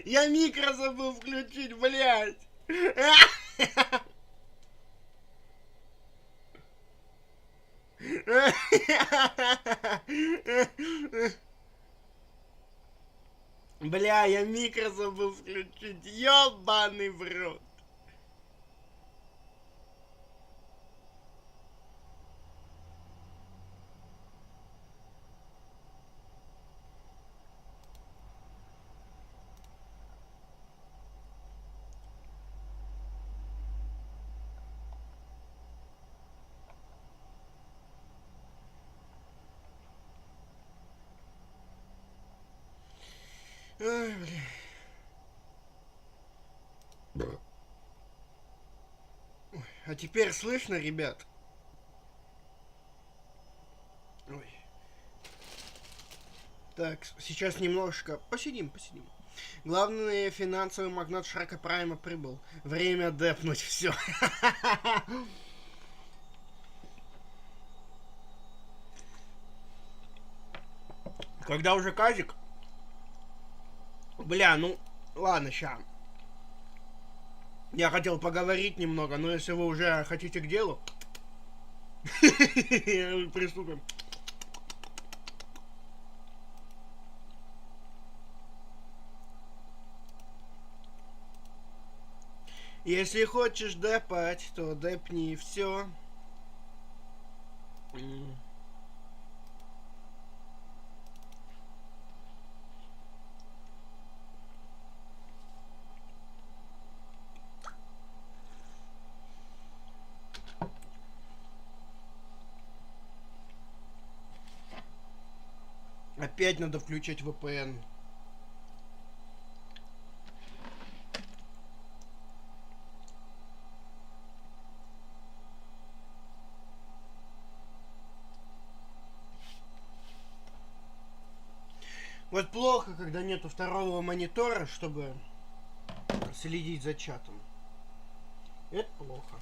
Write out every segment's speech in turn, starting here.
Я микро забыл включить, блядь. Бля, я микро забыл включить. Ёбаный в рот. Ой, бля. Ой, а теперь слышно, ребят? Ой. Так, сейчас немножко посидим. Главный финансовый магнат Шрака Прайма прибыл. Время депнуть все. Когда уже казик? Бля, ну ладно, ща. Я хотел поговорить немного, но если вы уже хотите к делу, приступим. Если хочешь депать, то депни все. Опять надо включать VPN. Вот плохо, когда нету второго монитора, чтобы следить за чатом. Это плохо.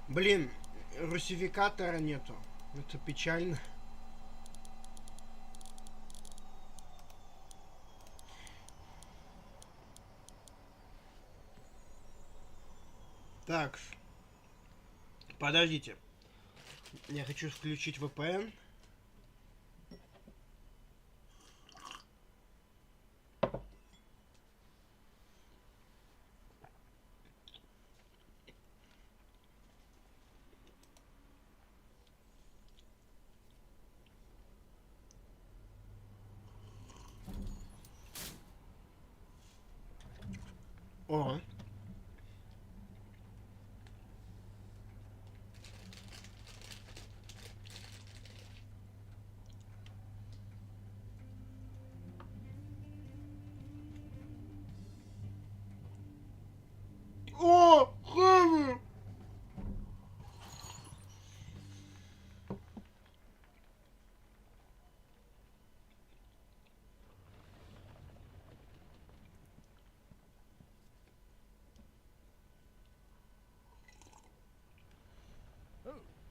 Блин, русификатора нету. Это печально. Так. Подождите. Я хочу включить VPN. О. О, хэви!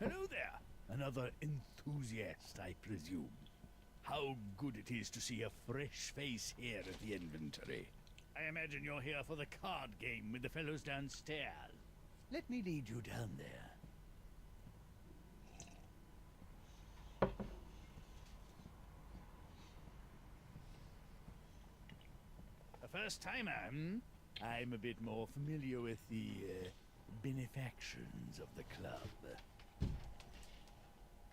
Hello there. Another enthusiast, I presume. How good it is to see a fresh face here at the inventory. I imagine you're here for the card game with the fellows downstairs. Let me lead you down there. A first-timer, hmm? I'm a bit more familiar with the benefactions of the club.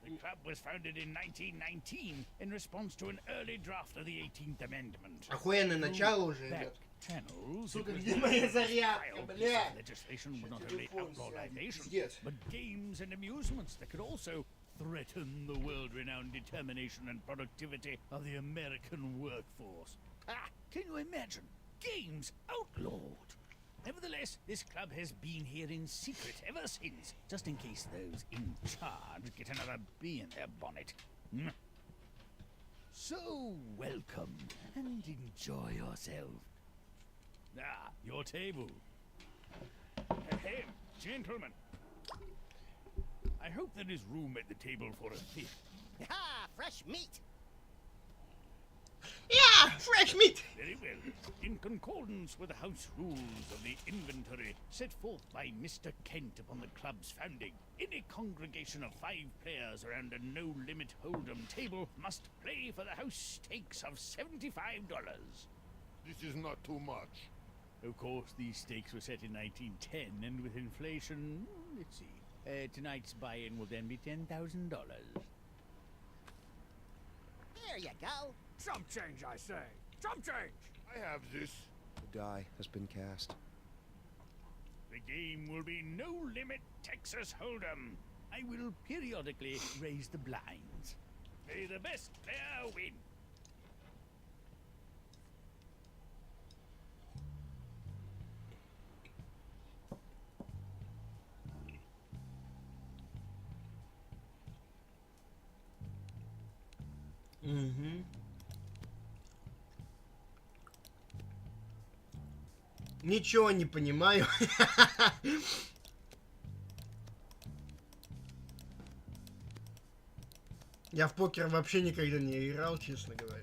The club was founded in 1919 in response to an early draft of the 18th Amendment. Охуенное начало уже, ребят. Сука, где моя зарядка, блядь? Legislation would not only outlaw libation, but games and amusements that could also threaten the world-renowned determination and productivity of the American workforce. Ah, can you imagine? Games outlawed! Nevertheless, this club has been here in secret ever since, just in case those in charge get another bee in their bonnet. So, welcome, and enjoy yourself. Ah, your table. Hey, gentlemen. I hope there is room at the table for a fifth. Ah, fresh meat! Yeah, fresh meat! Very well. In concordance with the house rules of the inventory set forth by Mr. Kent upon the club's founding, any congregation of 5 players around a no-limit hold'em table must play for the house stakes of $75. This is not too much. Of course, these stakes were set in 1910, and with inflation, let's see, tonight's buy-in will then be $10,000. There you go. Some change, I say. Some change. I have this. The die has been cast. The game will be no-limit Texas Hold'em. I will periodically raise the blinds. May the best player win. Ничего не понимаю. Я в покер вообще никогда не играл, честно говоря.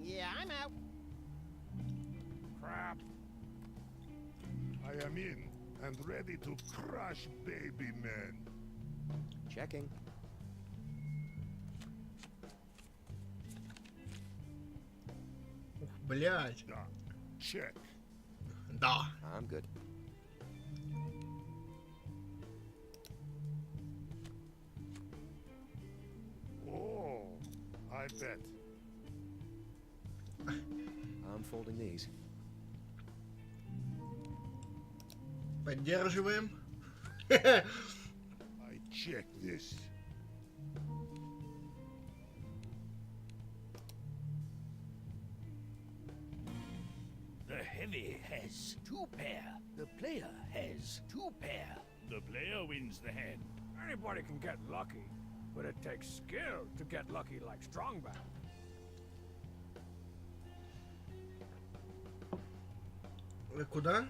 Yeah, I'm out. Crap. I am in and ready to crush baby men. Checking. Ух, блядь. Да. Check. Да. I'm good. Oh, I bet. I'm folding these. Поддерживаем. I check this. The heavy has 2 pair. The player has 2 pair. The player wins the hand. Anybody can get lucky, but it takes skill to get lucky like Strongback. Куда?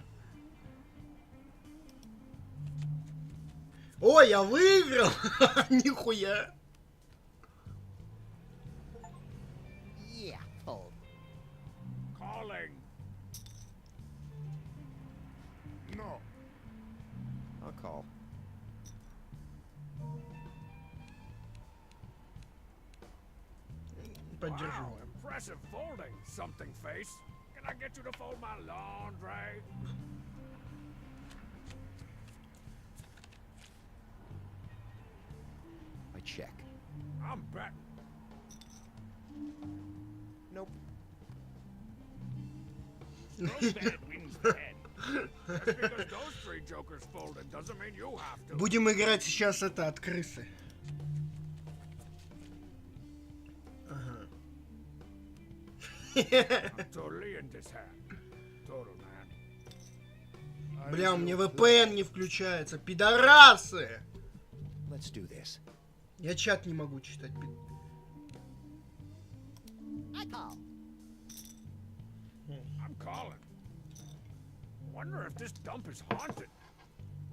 О, я выиграл! Нихуя! Yeah, fold. Calling. No. I'll call. Поддержу. Wow, impressive folding, something face. Can I get you to fold my laundry? I check. I'm betting. Nope. Strongback wins the hand. Just because those 3 jokers folded doesn't mean you have to. Будем играть сейчас это от крысы. Ага. I'm totally in this hand. Total, man. Бля, у меня VPN не включается. Пидорасы! Let's do this. Я чат не могу читать. I call. I'm calling. Wonder if this dump is haunted.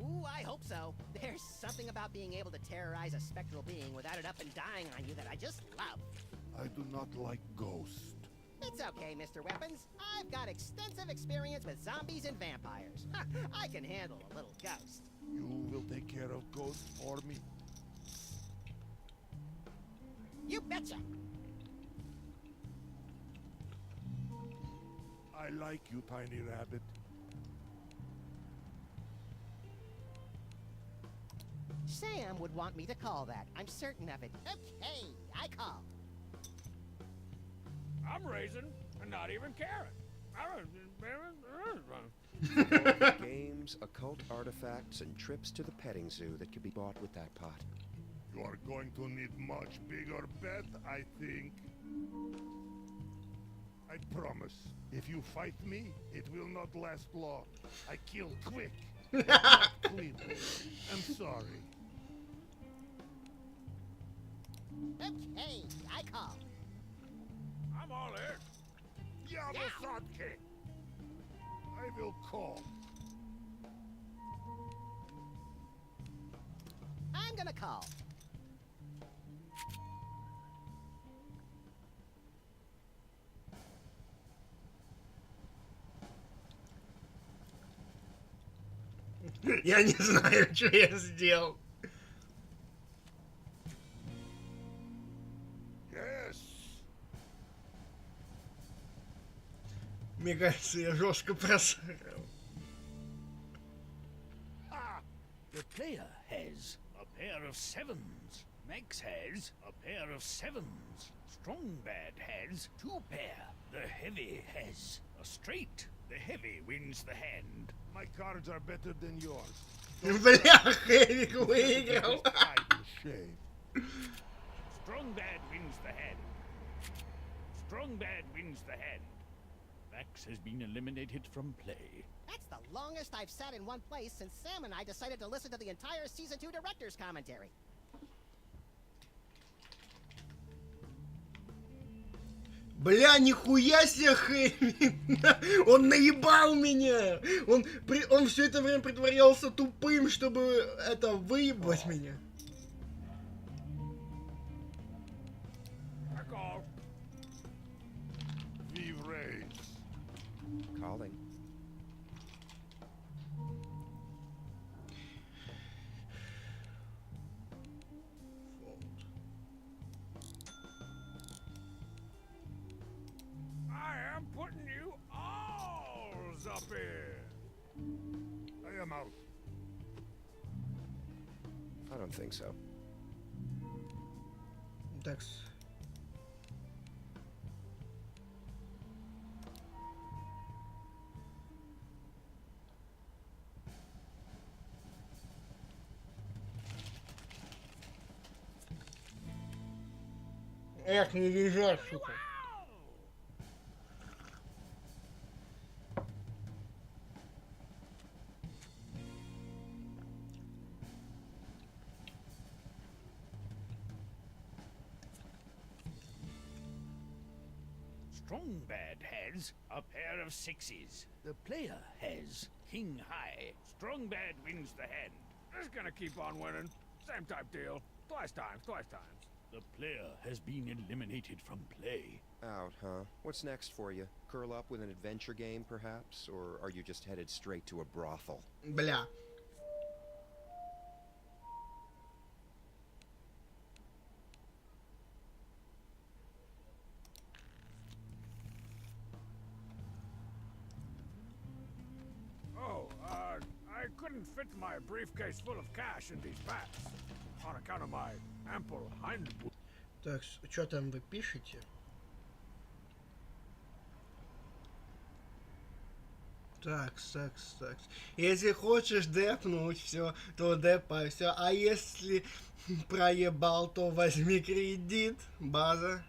Ooh, I hope so. There's something about being able to terrorize a spectral being without it up and dying on you that I just love. I do not like ghosts. It's okay, Mr. Weapons. I've got extensive experience with zombies and vampires. I can handle a little ghost. You will take care of ghosts for me. You betcha. I like you, tiny rabbit. Sam would want me to call that. I'm certain of it. Okay, I call. I'm raising and not even caring. Games, occult artifacts, and trips to the petting zoo that could be bought with that pot. You are going to need much bigger bet, I think. I promise, if you fight me, it will not last long. I kill quick. Not clean. I'm sorry. Okay, I call. I'm all in. Yamasaki! I will call. I'm gonna call. Я не знаю, что я сделал. Yes! Мне кажется, я жестко просрал. The player has a pair of sevens. Max has a pair of sevens. Strongbad has 2 pair. The heavy has a straight. The heavy wins the hand. My cards are better than yours. Бляха, Эрик выиграл. I will shave. Strongbad wins the hand. Strongbad wins the hand. Max has been eliminated from play. That's the longest I've sat in one place since Sam and I decided to listen to the entire Season 2 director's commentary. Бля, нихуя себе, Хэви! Он наебал меня! Он все это время притворялся тупым, чтобы это выебать меня. I call. Vive raise. Calling. I am putting you alls up here. I am out. I don't think so. Так. Эх, не лежат, сука. Strongbad has a pair of sixes. The player has king high. Strongbad wins the hand. Just gonna keep on winning. Same type deal. Twice times. The player has been eliminated from play. Out, huh? What's next for you? Curl up with an adventure game, perhaps? Or are you just headed straight to a brothel? Бля. Oh, I couldn't fit my briefcase full of cash in these bags on account of my ample hind. Так, что там вы пишете? Такс. Если хочешь депнуть все, то депай все. А если проебал, то возьми кредит. База.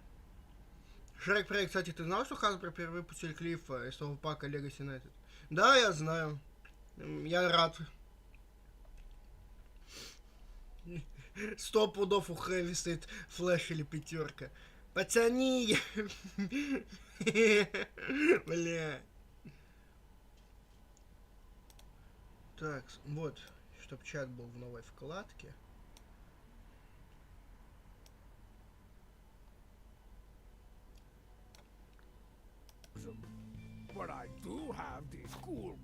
Шрек проект, кстати, ты знал, что Hasbro перевыпустили Клиффа из того пака Legacy United? Да, я знаю. Я рад. 100 пудов у Хэви стоит флеш или 5. Пацаны! Бля. Так, вот, чтоб чат был в новой вкладке.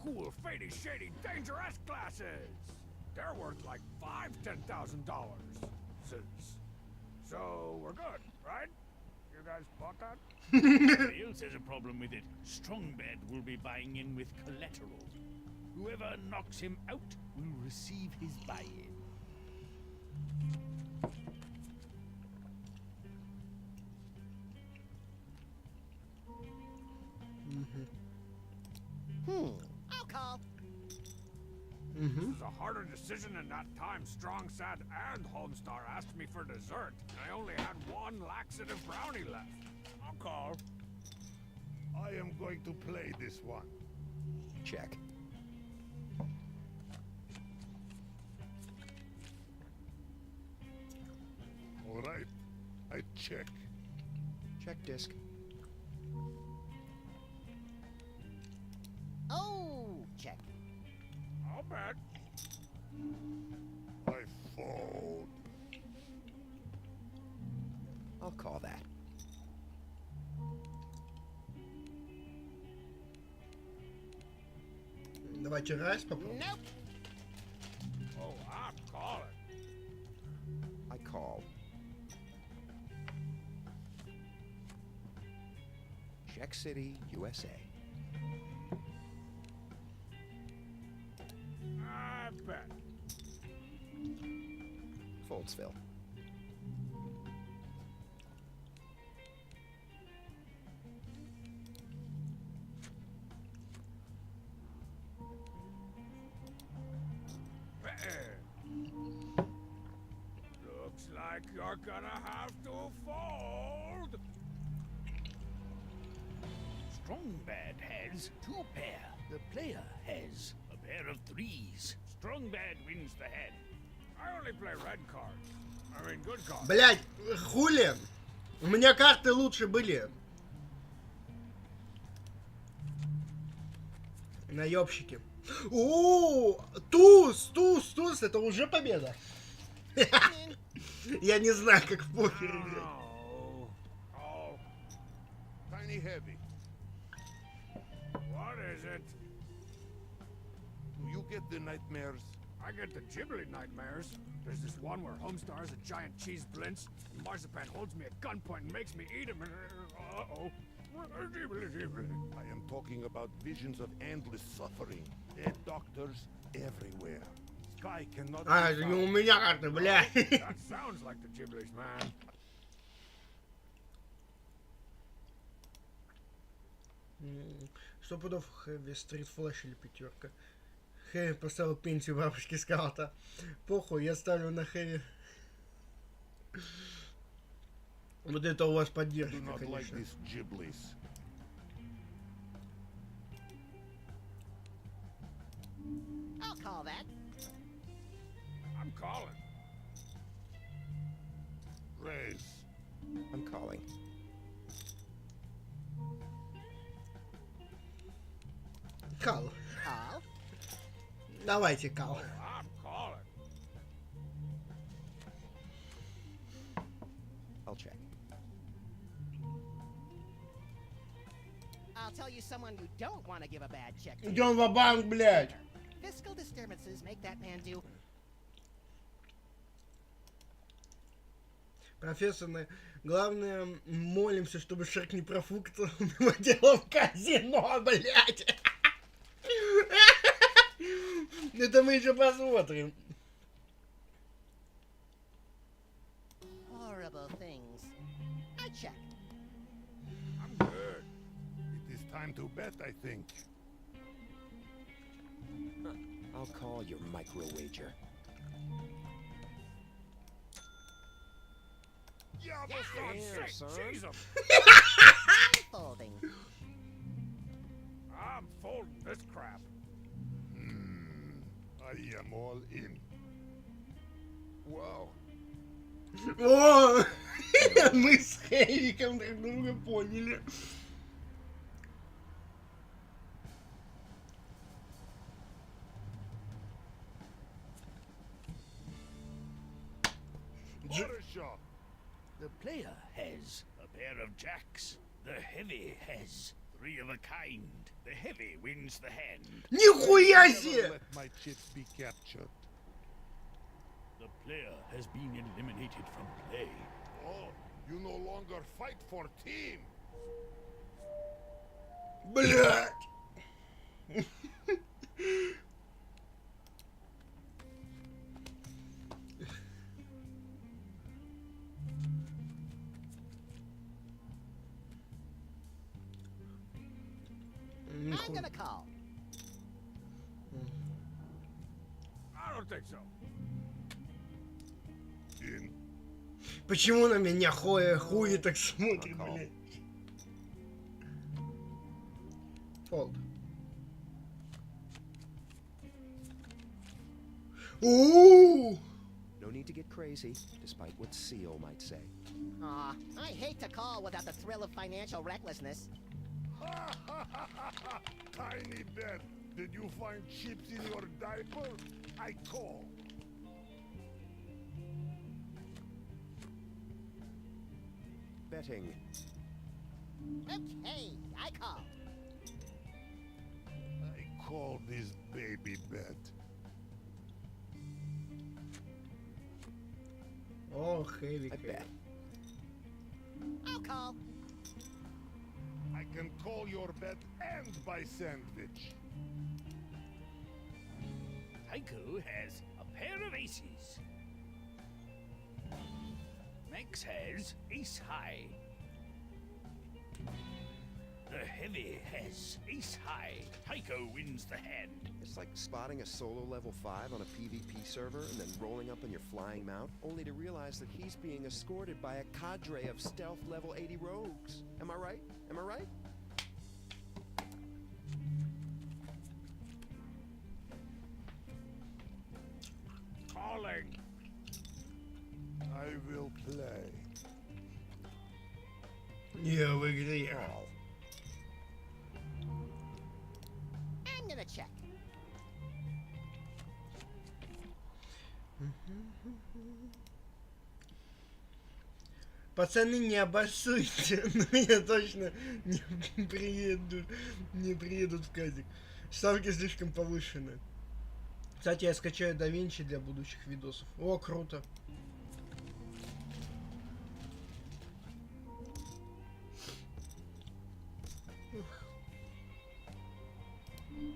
cool, fady, shady, dangerous glasses. They're worth like $5,000-$10,000. So we're good, right? You guys bought that? Nobody else has a problem with it. Strongbad will be buying in with collateral. Whoever knocks him out will receive his buy-in. I'll call. This is a harder decision than that time Strong, Sad, and Homestar asked me for dessert. And I only had one laxative brownie left. I'll call. I am going to play this one. Check. All right. I check. Check disc. Oh, check. I'll bet. I fold. I'll call that. Давайте раз попробуем. Nope. Oh, I'm calling. I call. Check City, USA. I bet. Foldsville. Looks like you're gonna have to fold. Strongbad has 2 pair. The player has a pair of 3s. Strongbad wins the hand. I only play red cards. I mean good cards. Блять, хули? У меня карты лучше были. Наебщики. О, туз, это уже победа. Я не знаю, как в покер играть. Oh. Oh. Tiny heavy. What is it? Do you get the nightmares? I get the Ghibli nightmares. There's this one where Homestar is a giant cheese blintz, and Marzipan holds me at gunpoint and makes me eat him, and uh-oh. Ghibli. I am talking about visions of endless suffering. Dead doctors everywhere. Sky cannot А, be это не у found. меня карты, бля. That sounds like the Ghiblis, man. Сто пудов Хэви, Стрит Флэш или пятерка. Хэви поставил пенсию бабушки скаута. Похуй, я ставлю на Хэви. Вот это у вас Do поддержка, not like конечно. these Ghiblis. I'll call that. I'm calling. Raise. I'm calling. Кал. Call. Давайте, Кал. I'm calling. I'll check. I'll tell you someone you don't want to give a bad check to. Идем в банк, блядь. Fiscal disturbances make that man do. Профессор, главное, молимся, чтобы Шрек не профукал его дело в казино, блядь. Это мы еще посмотрим. Horrible things. I check. I'm good. It is time to bet, I think. I'll call your micro wager. Yeah, for God's Damn, sake, son. jeez, I'm folding. I'm folding this crap. I am all in. Whoa. О, мы с Хэвиком друг друга поняли. Water shot. The player has a pair of jacks. The heavy has 3 of a kind. The heavy wins the hand. Нихуя Never себе! let my chips be captured. The player has been eliminated from play. Oh, you no longer fight for team. Блядь! I'm gonna call. I don't think so. In. Почему на меня хуи так смотрит, блядь? Фолд. Ooh! No need to get crazy, despite what CEO might say. Aw, I hate to call without the thrill of financial recklessness. Tiny bet. Did you find chips in your diaper? I call. Betting. Okay, I call. I call this baby bet. О, heavy, I heavy. bet. I'll call. I can call your bet and buy sandwich. Tycho has a pair of aces. Max has ace high. The heavy has ace high. Tycho wins the hand. It's like spotting a solo level 5 on a PvP server and then rolling up on your flying mount, only to realize that he's being escorted by a cadre of stealth level 80 rogues. Am I right? Am I right? Calling. I will play. Я в игре. Call. I'm gonna check. Пацаны, не обоссуйте, но меня точно не приедут в казик. Ставки слишком повышены. Кстати, я скачаю да Винчи для будущих видосов. О, круто.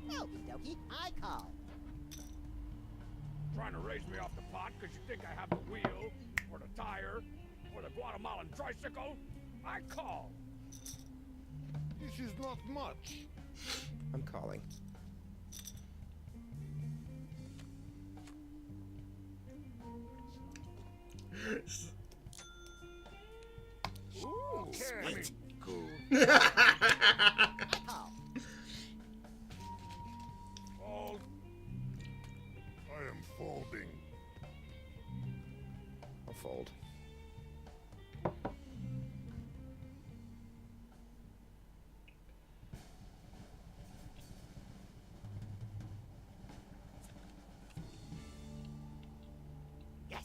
Okie dokie, I call. Trying to raise me off the pot because you think I have the wheel, or the tire, or the Guatemalan tricycle? I call. This is not much. I'm calling. Okay. Cool. I call. Fold. I am folding. I'll fold. Yes.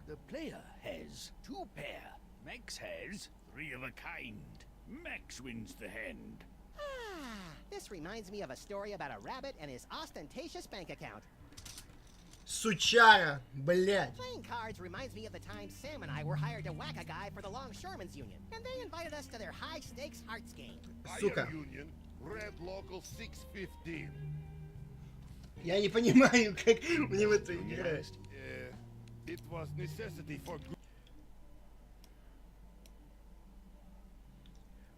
The player has two pair. Max has three of a kind. Max wins the hand. Ah, this reminds me of a story about a rabbit and his ostentatious bank account. Сучара, блядь. Playing cards reminds me of the time Sam and I were hired to whack a guy for the Longshoremen's Union, and they invited us to their high-stakes hearts game. Сука. Fire Union, Red Local 615. Я не понимаю, как мне в это играть. It was necessity for good.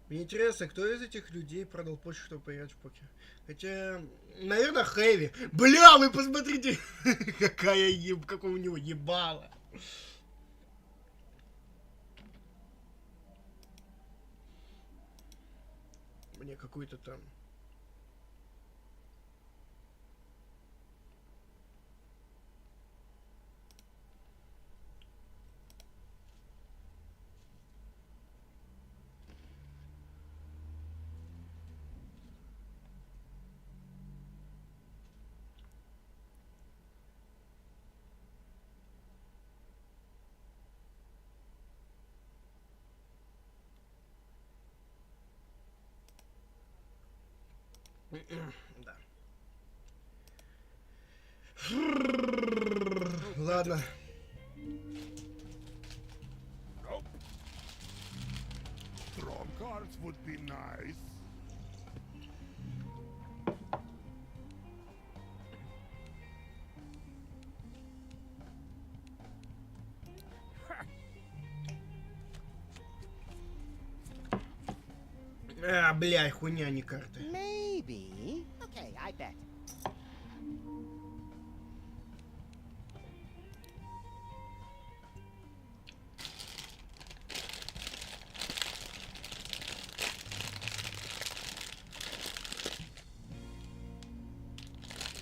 Мне интересно, кто из этих людей продал почту, чтобы поиграть в покер. Хотя, наверное, Хэви. Бля, вы посмотрите, какое у него ебало. Мне какой-то там... Да. Ладно. Nope. Strong cards would be nice. Бля, хуйня, не карты. Maybe. Okay, I bet.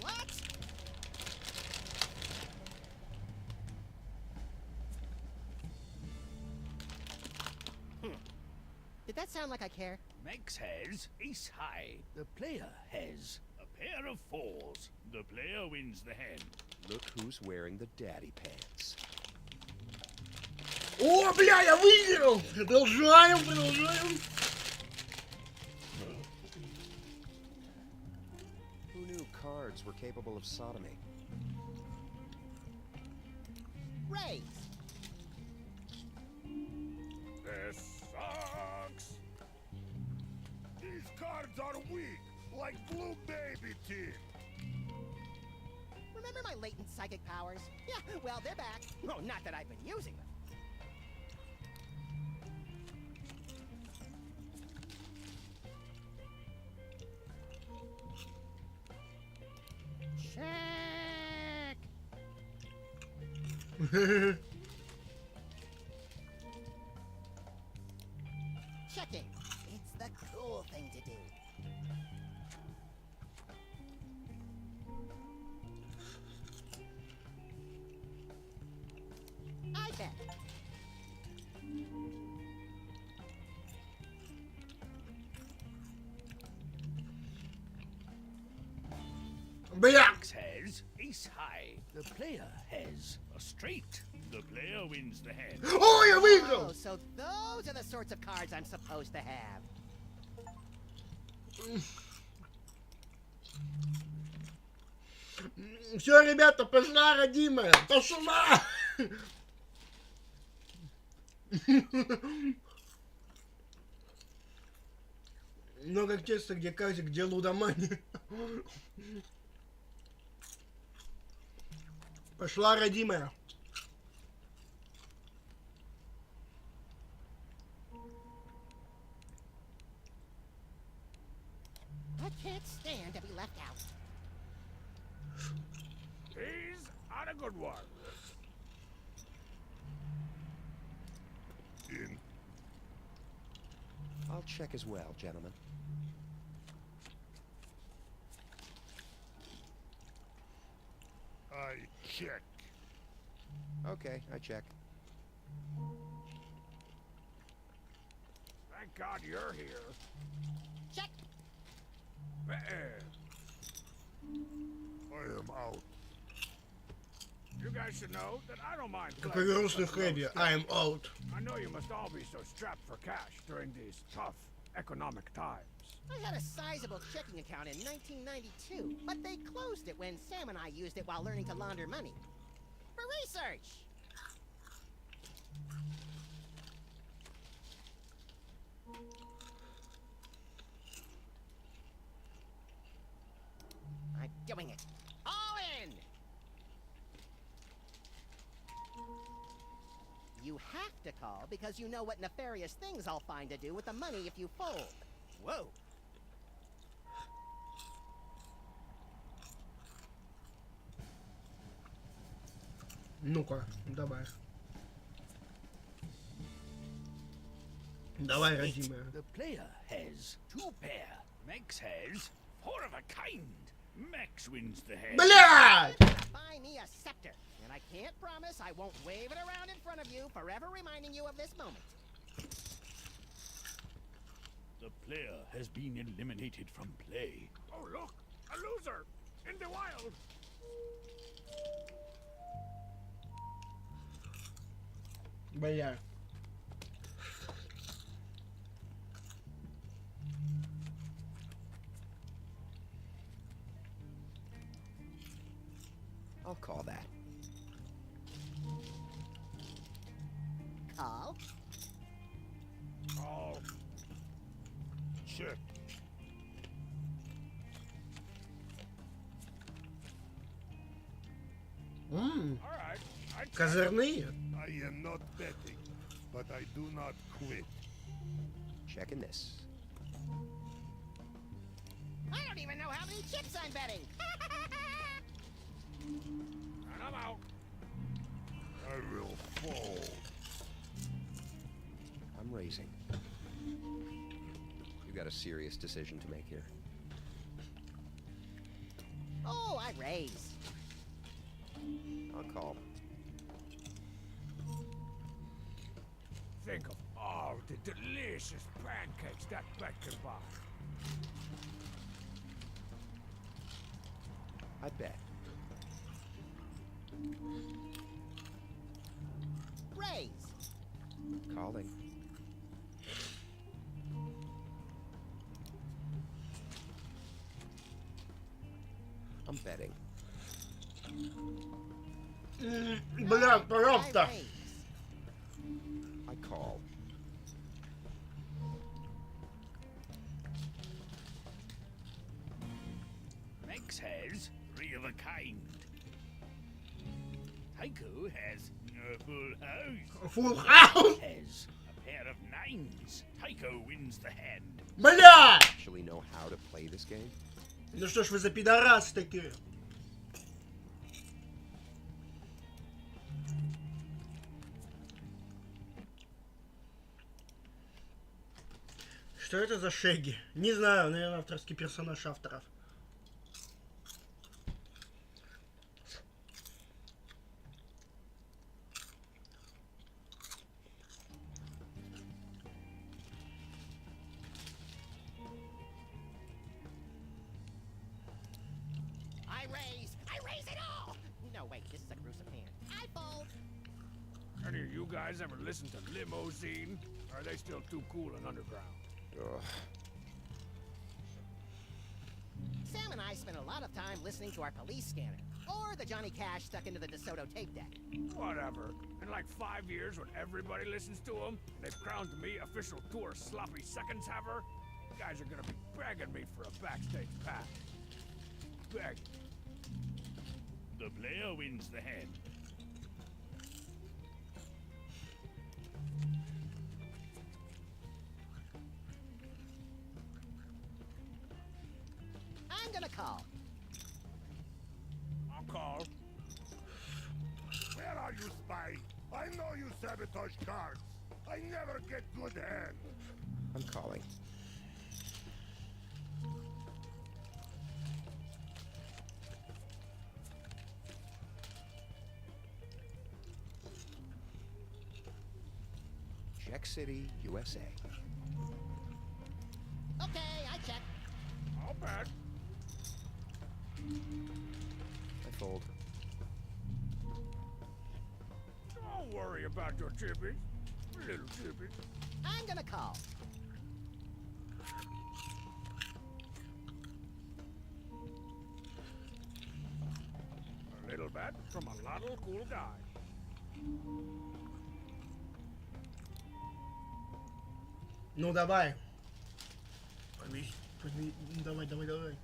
What? Did that sound like I care? Max has ace high. The player has a pair of fours. The player wins the hand. Look who's wearing the daddy pants. О, бля, я выиграл! Продолжаем, продолжаем. Who knew cards were capable of sodomy? Raise. This sucks. These cards are weak, like blue baby teeth. Remember my latent psychic powers? Yeah, well, they're back. Oh, not that I've been using them. Check. Checking. It's the cool thing to do. I bet. Бля! Max has ace high. The player has a straight. The player wins the hand. О, я выиграл! Oh, so those are the sorts of cards I'm supposed to have. Все, ребята, пошла, родимая, пошла! Много теста, где казик, где лудомания. Пошла, родимая. I can't stand to be left out. He's on a good one. In. I'll check as well, gentlemen. I check. Okay, I check. Thank God you're here. Check. I am out. You guys should know that I don't mind. Какой playing грустный such low Фредди. stakes. I am out. I know you must all be so strapped for cash during these tough economic times. I had a sizable checking account in 1992, but they closed it when Sam and I used it while learning to launder money. For research! I'm doing it. All in! You have to call because you know what nefarious things I'll find to do with the money if you fold. Whoa! Ну-ка, давай. Давай, родимая. The player has two pair. Max has four of a kind. Max wins the hand. Блядь! Buy me a scepter, and I can't promise I won't wave it around in front of you, forever reminding you of this moment. The player has been eliminated from play. Oh, look! A loser! In the wild! Бля. I'll call that. Call. Call. Check. Ммм, All right. I козырные. I am not betting, but I do not quit. Checking this. I don't even know how many chips I'm betting. and I'm out. I will fold. I'm raising. You got a serious decision to make here. Oh, I raise. I'll call. Think of all the delicious pancakes that bet can buy. I bet. Raise. Calling. I'm betting. Бля, I пожалуйста. raise. I call. Max has three of a kind. Tycho has a full house. Full house. Has a pair of nines. Tycho wins the hand. Бля! Actually know how to play this game? Ну что ж вы за пидорасы такие? Что это за шеги? Не знаю, наверное, авторский персонаж авторов. I raise. I raise it all. No, wait, this is a gruesome hand. I fold. Any of you guys ever listen to Limousine? Or are they still too cool and underground? Ugh. Sam and I spent a lot of time listening to our police scanner, or the Johnny Cash stuck into the DeSoto tape deck. Whatever. In like 5 years, when everybody listens to them, they've crowned me official tour sloppy seconds haver, you guys are gonna be begging me for a backstage pass. Begging. The player wins the hand. I'm gonna call. I'll call. Where are you, spy? I know you sabotage cards. I never get good hands. I'm calling. Check City, USA. Okay, I check. I'll bet. I fold. Don't worry about your chippies. Little chippies. I'm gonna call. A little bet from a little cool guy. Ну давай. Давай, давай, давай.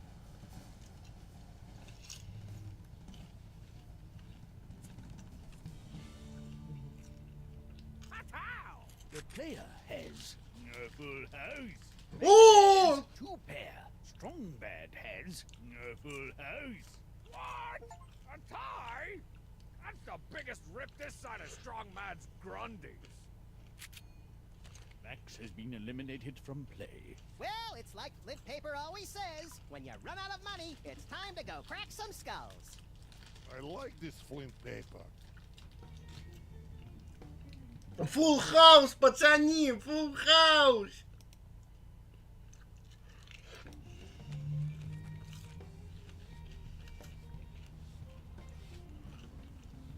Pow! The player has a full house. О! Two pair. Strong bad has a full house. What? A tie? That's the biggest rip this side of Strong Mad's Grundies. Max has been eliminated from play. Well, it's like Flint Paper always says. When you run out of money, it's time to go crack some skulls. I like this flint paper. Full house, пацаны, full house.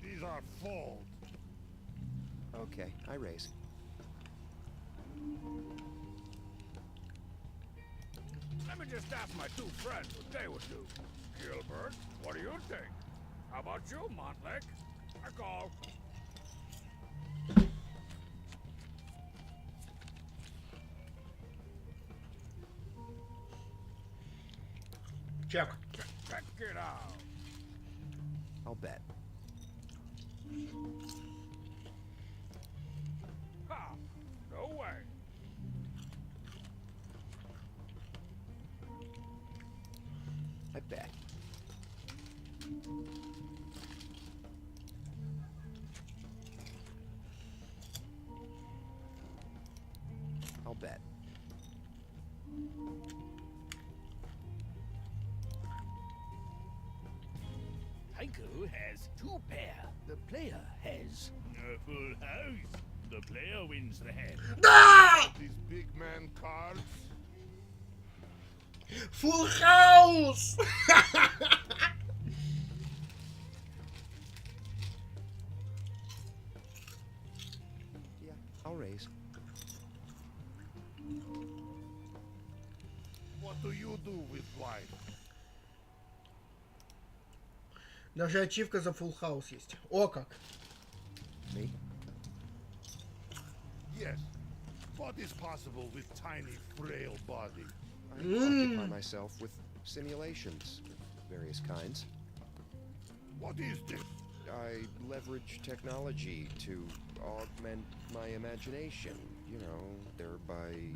These are fold. Okay, I raise. Let me just ask my two friends what they would do. Gilbert, what do you think? How about you, Montlick? I call. Check. Check it out. I'll bet. Ha! No way. I bet. I'll bet. Haiku has 2 pair. The player has a full house. The player wins the hand. Ah! These big man cards. Full house! Yeah, I'll raise. What do you do with life? Даже ачивка за full house есть. О как! Me? Yes. What is possible with tiny, frail body? I occupy myself with simulations of various kinds. What is this? I leverage technology to augment my imagination, you know, thereby...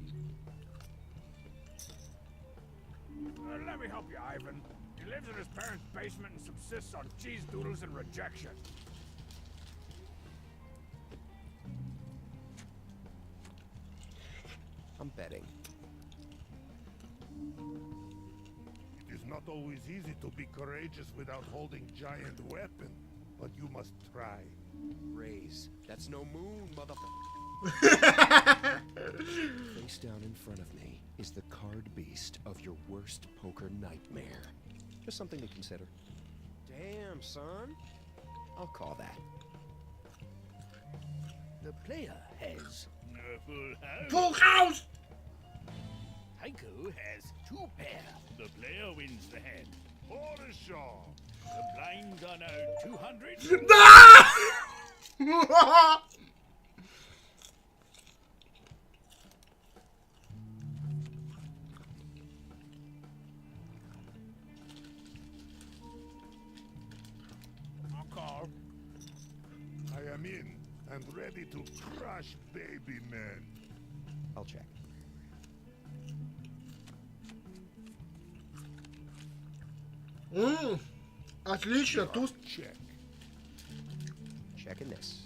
Let me help you, Ivan. He lives in his parents' basement and subsists on cheese doodles and rejection. I'm betting. It is not always easy to be courageous without holding giant weapon, but you must try. Raise. That's no moon, motherfucker. Face down in front of me is the card beast of your worst poker nightmare. Just something to consider. Damn, son. I'll call that. The player has a full house. Full house! Haiku has 2 pair. The player wins the hand. Horseshaw. The blinds are now 200. Ah! I'll call. I am in and ready to crush baby men. I'll check. Отлично, туз. Check. Checking this.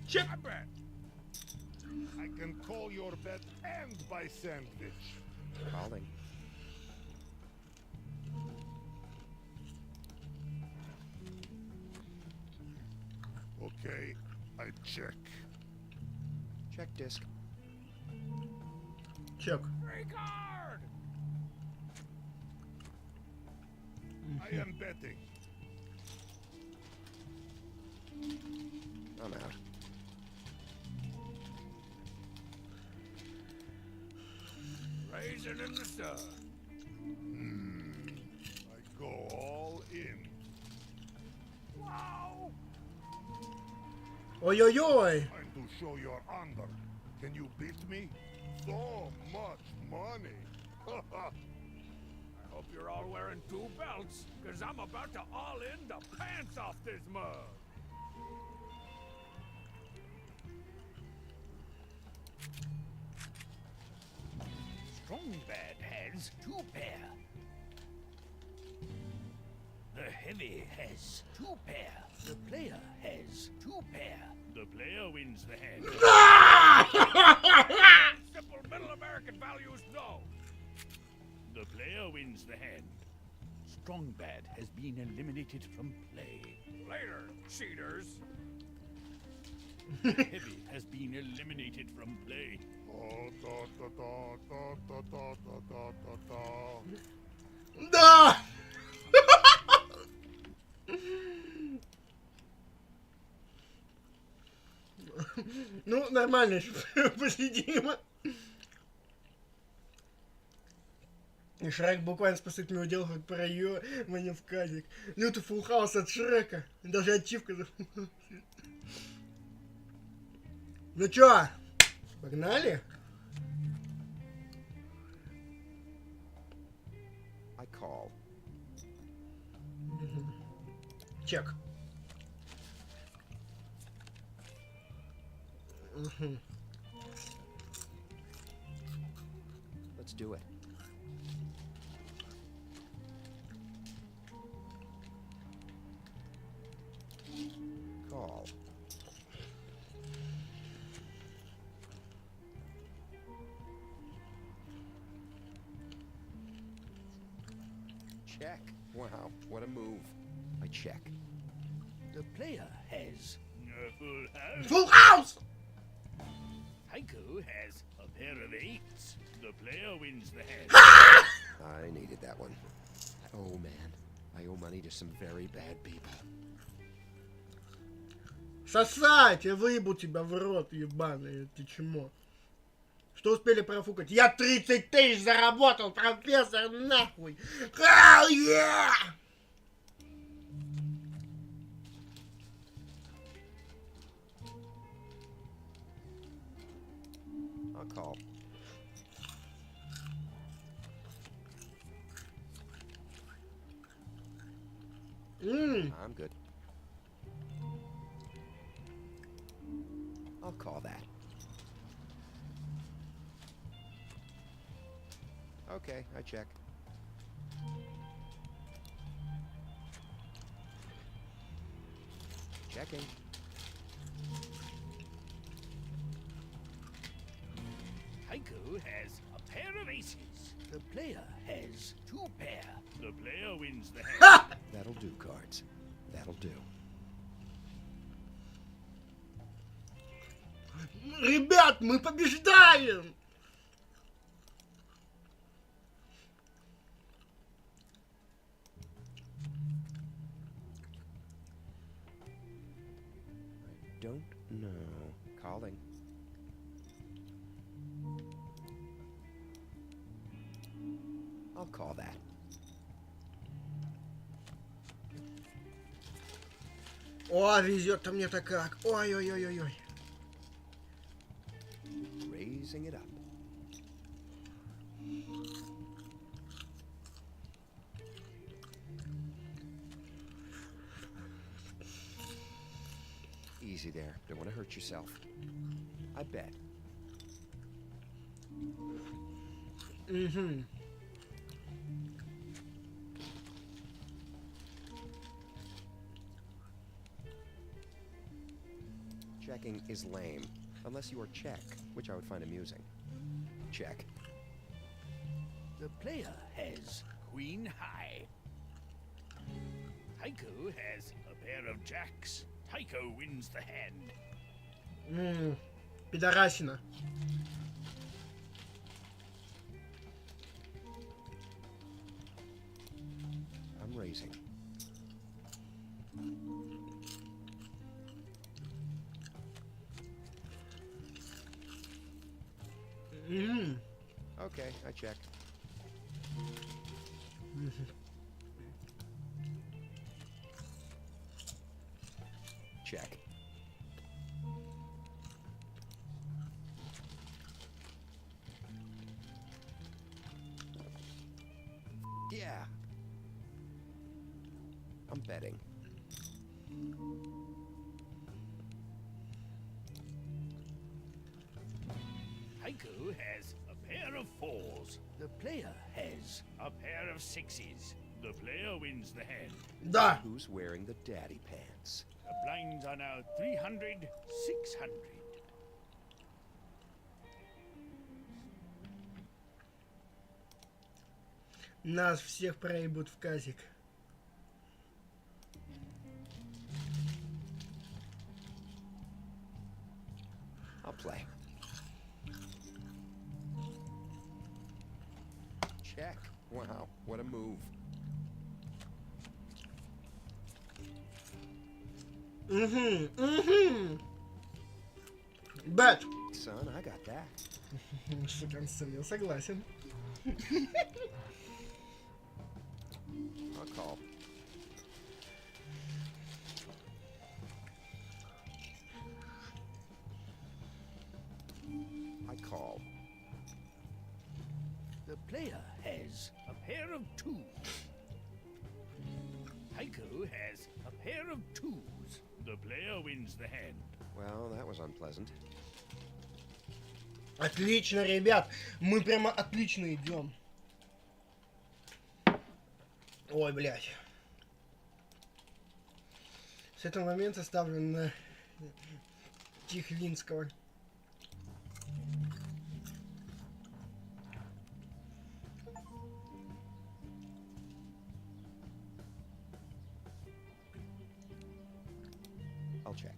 Чек. I bet. I can call your bet and buy sandwich. Calling. Okay, I check. Check disc. Чек. Free card! I am betting. I'm out. Raisin in the sun. I go all in. Wow! Ой-ой-ой. Time to show your honor. Can you beat me? So much money. I hope you're all wearing 2 belts, because I'm about to all in the pants off this mug. Strong Bad has 2 pair. The Heavy has 2 pair. The player has 2 pair. The player wins the hand. Simple middle American values, no. The player wins the hand. Strong Bad has been eliminated from play. Later, cheaters. Heavy has been eliminated from play. Oh, da, da, da, da, da, da, da, da, da. Да! Ну, нормально, посидим. И Шрек буквально спасает мою делку от проебывания в казик. Лютый фулл-хаус от Шрека. И даже ачивка за фулл-хаус. Ну чё, погнали? I call. Чек. Let's do it. Call. Check. Wow, what a move. I check. The player has a full house. Full house! Heiko has a pair of eights. The player wins the hand. I needed that one. Oh man, I owe money to some very bad people. Сосать! Я выебу тебя в рот, ебаный, ты чмо. Что успели профукать? Я 30 тысяч заработал, профессор, нахуй! Hell yeah! I'll call. I'm good. I'll call that. Okay, I check. Checking. Heiko has a pair of aces. The player has two pair. The player wins the hand. That'll do, cards. That'll do. Ребят, мы побеждаем! I don't know. Calling. I'll call that. О, везет-то мне-то как. Ой-ой-ой-ой-ой. Raising it up. Easy there. Don't want to hurt yourself. I bet. Checking is lame, unless you are check, which I would find amusing. Check. The player has queen high. Heiko has a pair of jacks. Heiko wins the hand. Пидорасина. I'm raising. Okay, I check. Check. Yeah. I'm betting. Heiko has a pair of fours. The player has a pair of sixes. The player wins the hand. Да. Who's wearing the daddy pants? The blinds are now 300, 600. Нас всех проебут в казик. I'll play. Check. Wow, what a move. Бэт. Son, I got that. Сукан сын, я согласен. I'll call. I call. The player has a pair of twos. Heiko has a pair of twos. The player wins the hand. Well, that was unpleasant. Отлично, ребят. Мы прямо отлично идем. Ой, блядь. С этого момента ставлю на Тихвинского. I'll check.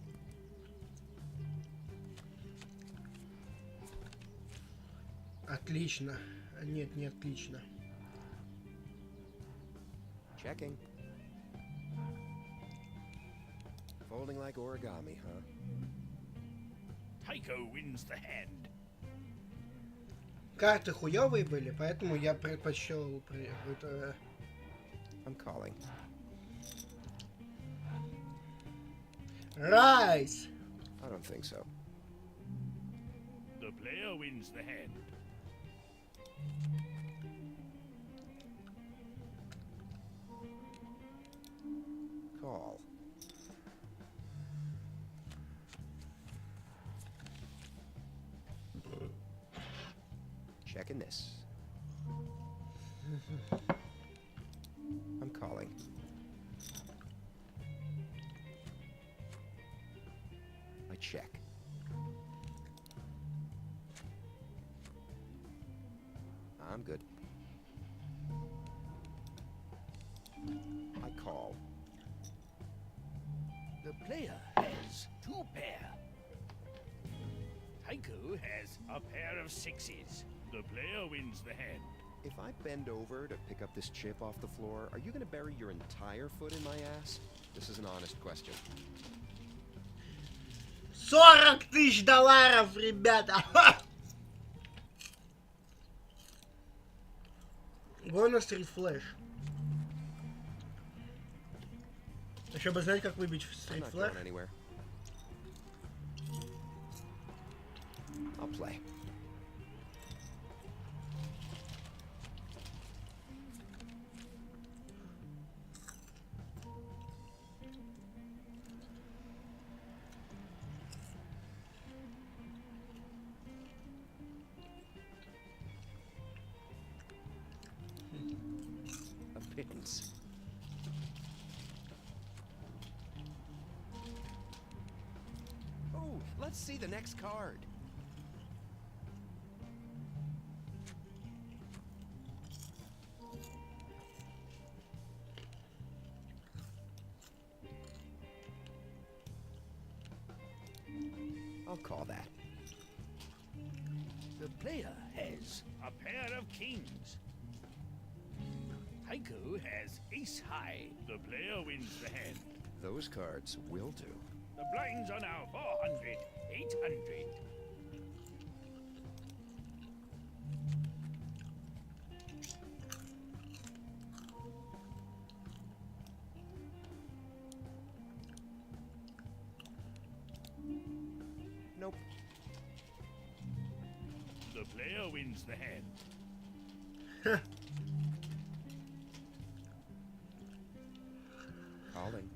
Отлично. Нет, не отлично. Checking. Folding like origami, huh? Heiko wins the hand. Карты хуёвые были, поэтому я предпочел это. I'm calling. Райс! I don't think so. The player wins the hand. Call. Checking this. I'm calling. I check. I'm good. I call. The player has two pair. Heiko has a pair of sixes. The player wins the hand. If I bend over to pick up this chip off the floor, are you going to bury your entire foot in my ass? This is an honest question. 40 тысяч долларов, ребята! Гой на стрит флэш. Еще бы знать, как выбить I'm стрит not флэш. going anywhere. I'll play. A pittance. Oh, let's see the next card. I'll call that. The player has a pair of kings. Heiko has ace high. The player wins the hand. Those cards will do. The blinds are now 400, 800. Nope. The player wins the hand. Calling.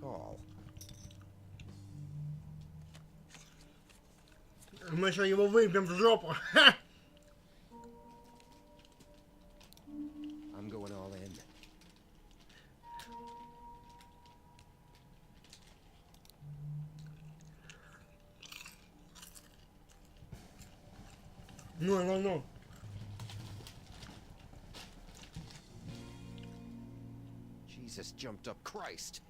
Call. Мы еще его выбьем в жопу. I'm going all in. Ну. Jesus jumped up Christ.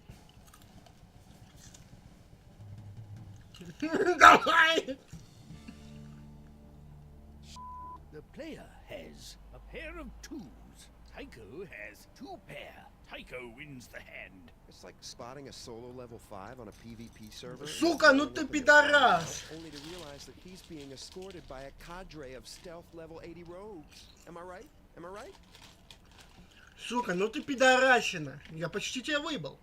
Давай! The player has a pair of twos. Tycho has 2 pair. Tycho wins the hand. It's like spotting a solo level 5 on a PvP server. Сука, ну ты пидорас! Only to realize that he's being escorted by a cadre of stealth level 80 rogues. Am I right? Am I right? Сука, ну ты пидорасина. Я почти тебя выебал.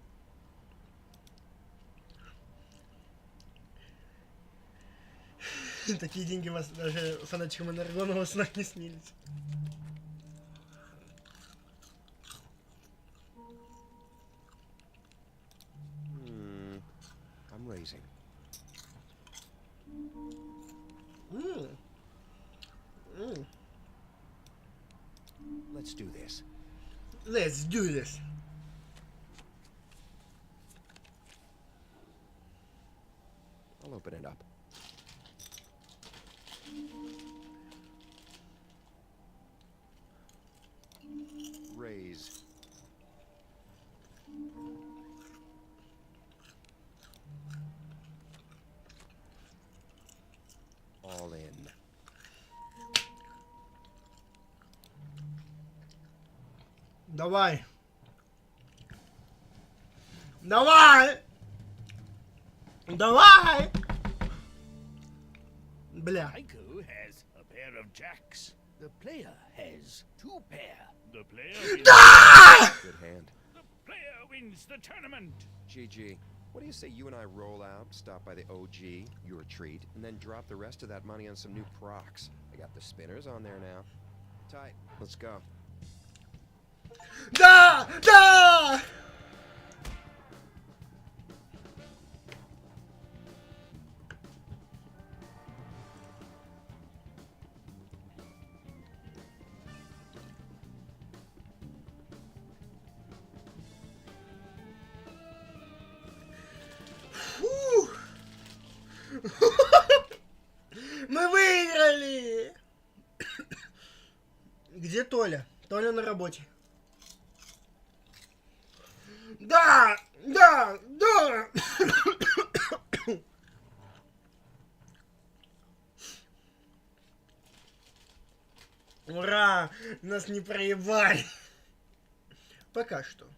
Такие деньги вас даже фанатикам Энергонова снах не снились. I'm raising. Let's do this. Let's do this. I'll open it up. Raise. All in. Давай. Давай. Давай. Бля. Tycho has a pair of jacks. The player has 2 pair. The player wins. Good hand. The player wins the tournament. GG. What do you say you and I roll out, stop by the OG, your treat, and then drop the rest of that money on some new procs? I got the spinners on there now. Tight. Let's go. Да! Да! Фу! Мы выиграли! Где Толя? Толя на работе. Да! Да! Да! Ура! Нас не проебали. Пока что.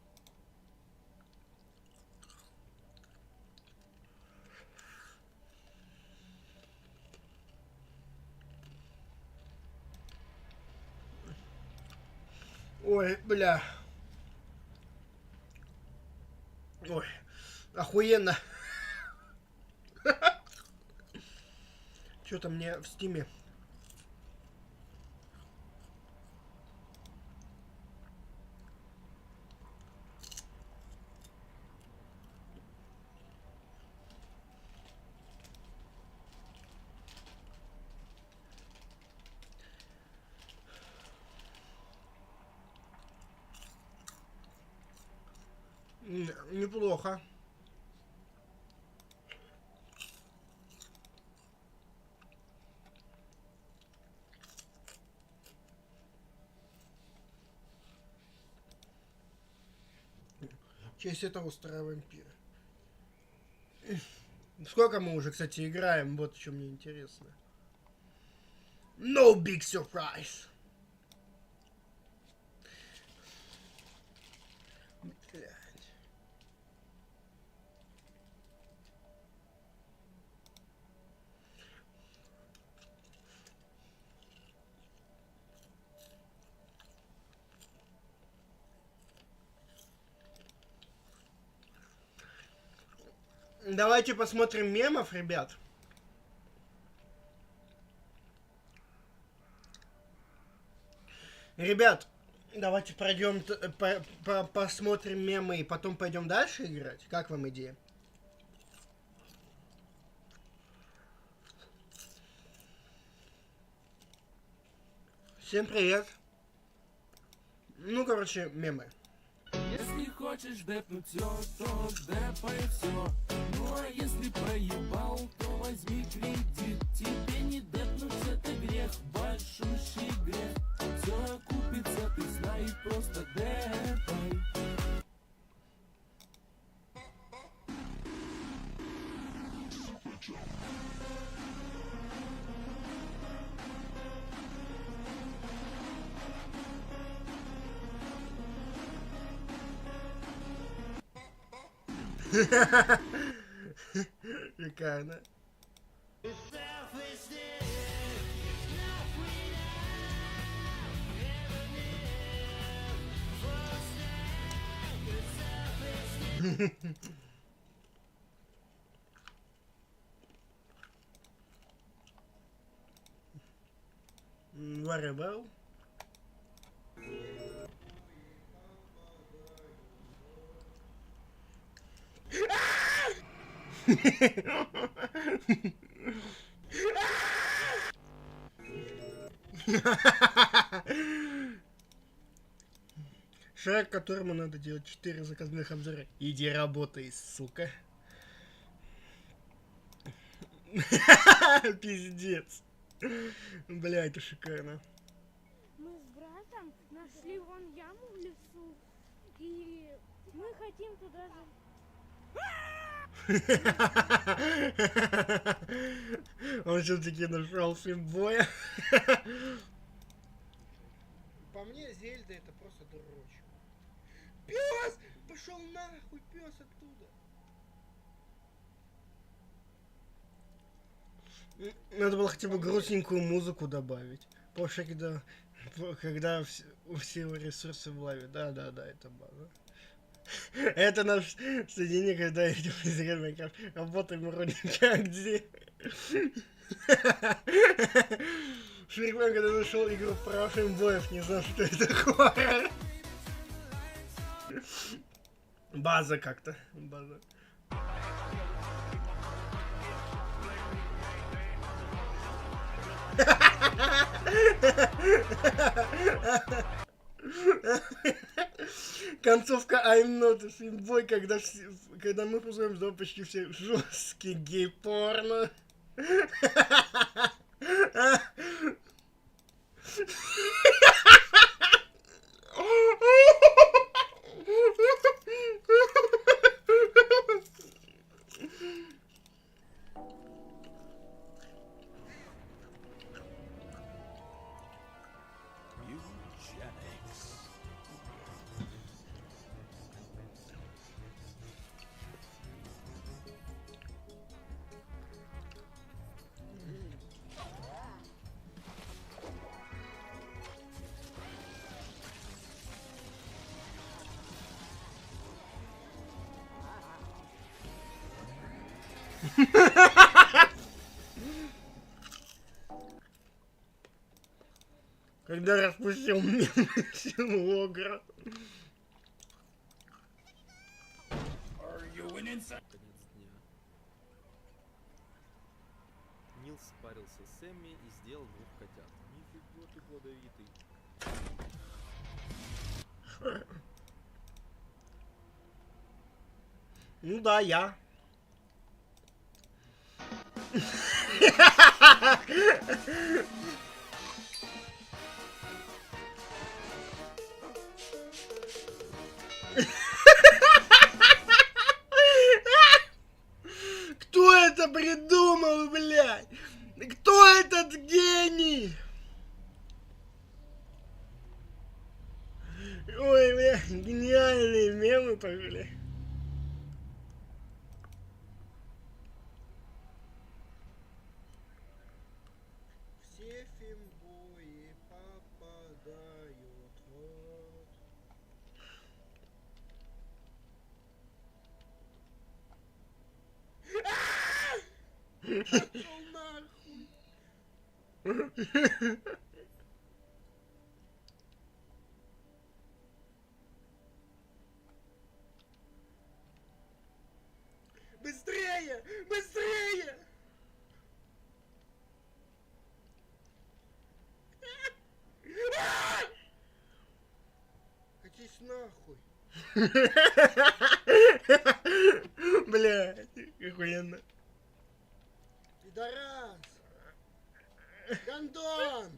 Ой, бля. Ой, охуенно. Что-то мне в стиме. Неплохо. В честь этого устраиваем пир. Сколько мы уже, кстати, играем? Вот что мне интересно. No big surprise. Давайте посмотрим мемов, ребят. Ребят, давайте пройдем, посмотрим мемы и потом пойдем дальше играть. Как вам идея? Всем привет. Ну, короче, мемы. Если хочешь депнуть все, то депай все. Ну а если проебал, то возьми кредит. Тебе не депнуть это грех, большущий грех. Все окупится, ты знай, просто депай. Шикарно. Варебал. Шаг, которому надо делать 4 заказных обзора. Иди работай, сука. Пиздец. Бля, это шикарно. Мы с братом нашли вон яму в лесу, и мы хотим туда же. Он все-таки нашел фильм боя. По мне, Зельда это просто дрочь. Пес! Пошел нахуй, пес оттуда. Надо было хотя бы грустненькую музыку добавить. Потому когда все ресурсы в лаве. Да, это база. Это наш соединение, когда идем из Майнкрафт. Работаем вроде как где. Шурикмен, когда нашел игру про феймбоев, не знал, что это такое. База как-то. База. Концовка I'm not a феймбой, когда мы познаем, что почти все жесткий гей-порно. Когда распустил всю огру. Конец дня. Нил спарился с Эмми и сделал 2 котят. Нифига ты плодовитый. Ну да, я. Кто это придумал, блядь? Кто этот гений? Ой, бля, гениальные мемы пошли. Все фембои попадают в рот. Пошел нахуй. Быстрее! Быстрее! Катись нахуй. Блядь, охуенно. Пидорас! Гондон!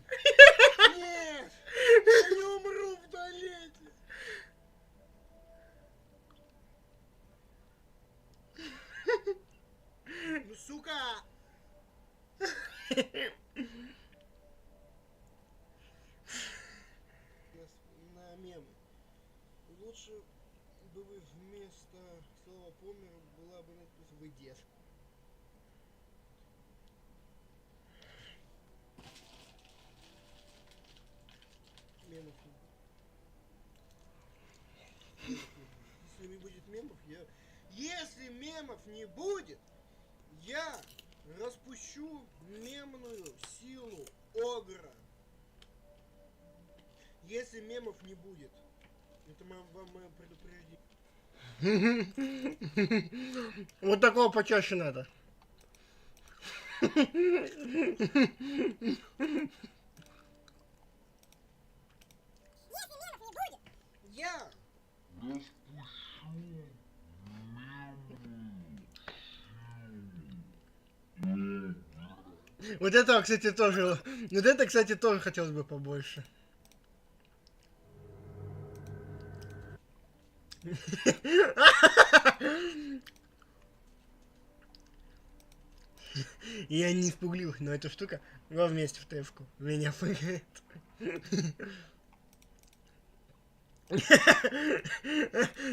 Нет! Я не умру в туалете! Ну, сука! На мемы. Лучше бы вместо слова помер была бы надпись выдержка. Мемов не будет. Если не будет мемов, Если мемов не будет, я распущу мемную силу огра. Если мемов не будет. Это вам мое предупреждение. Вот такого почаще надо. Я вот этого, кстати, тоже. Вот это, кстати, тоже хотелось бы побольше. Я не испуглил, но эта штука во вместе в тефку меня фыгает.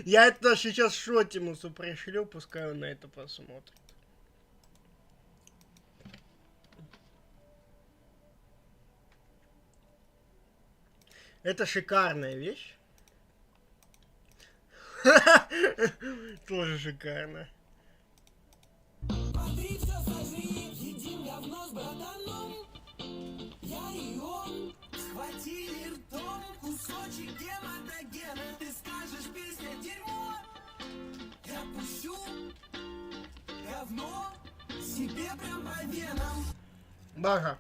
Я это сейчас Шотимусу пришлю, пускай он на это посмотрит. Это шикарная вещь. Тоже шикарно. Смотри, все сожри, едим говно с братаном. Я и он схватили ртом кусочек гематогена. Ты скажешь, песня дерьмо. Я пущу говно себе прям по венам. Бага.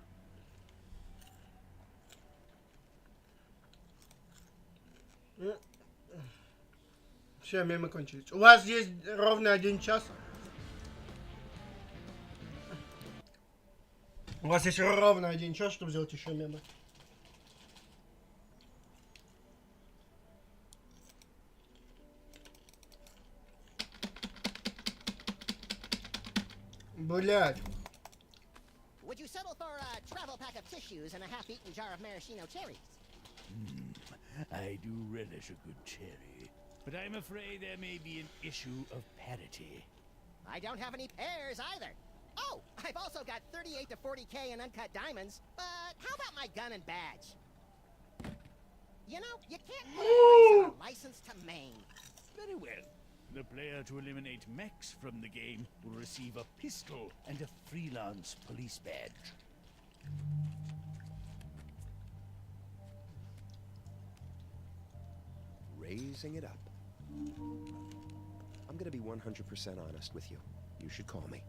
Все, мемы кончились. У вас есть ровно 1 час. У вас есть ровно 1 час, чтобы сделать еще мемы. Блять. Would you settle for a travel pack of tissues and a half-eaten jar of maraschino cherries? I do relish a good cherry, but I'm afraid there may be an issue of parity. I don't have any pears either. Oh, I've also got 38 to 40K in uncut diamonds, but how about my gun and badge? You know, you can't put a price on a license to maim. Very well. The player to eliminate mechs from the game will receive a pistol and a freelance police badge. Raising it up. I'm gonna be 100% honest with you. You should call me.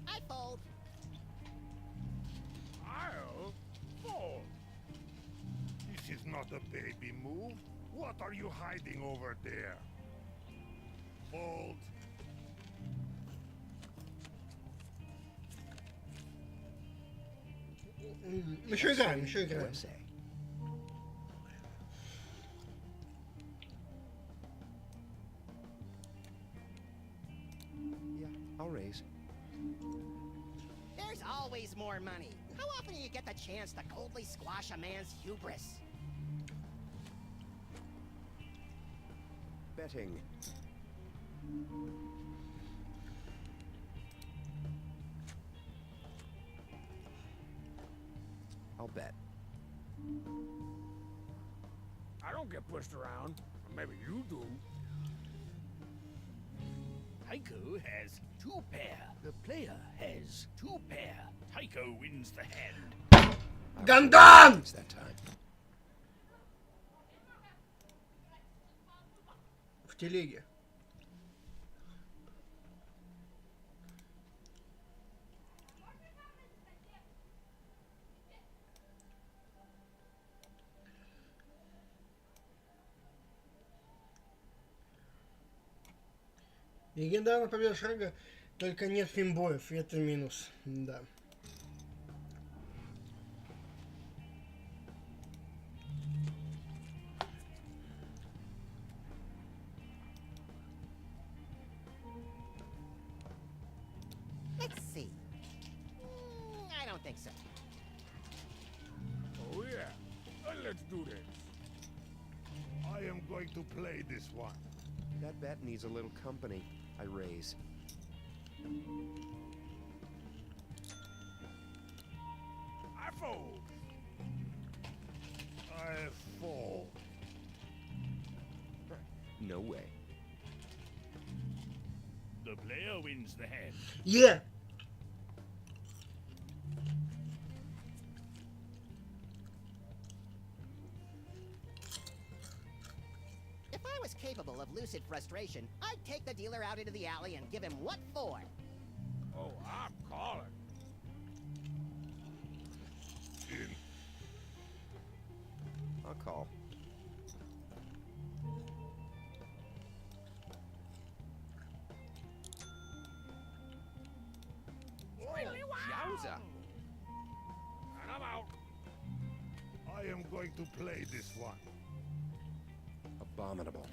I fold. I'll fold. This is not a baby move. What are you hiding over there? Fold. Еще играем, еще играем. USA. Yeah, I'll raise. There's always more money. How often do you get the chance to coldly squash a man's hubris? Betting. I'll bet. I don't get pushed around. Maybe you do. Tycho has 2 pair. The player has 2 pair. Tycho wins the hand. Гандан! It's that time. В телеге. Легендарная победа Шрага, только нет фимбоев, это минус, да. Let's see. I don't think so. Oh yeah. Let's do this. I am going to play this one. That bet needs a little company. I raise. I fold. I fall. No way. The player wins the hand. Yeah. If I was capable of lucid frustration, I'd take the dealer out into the alley and give him what for. Oh, I'm calling. In. I'll call. Yowza. And I'm out. I am going to play this one. Abominable.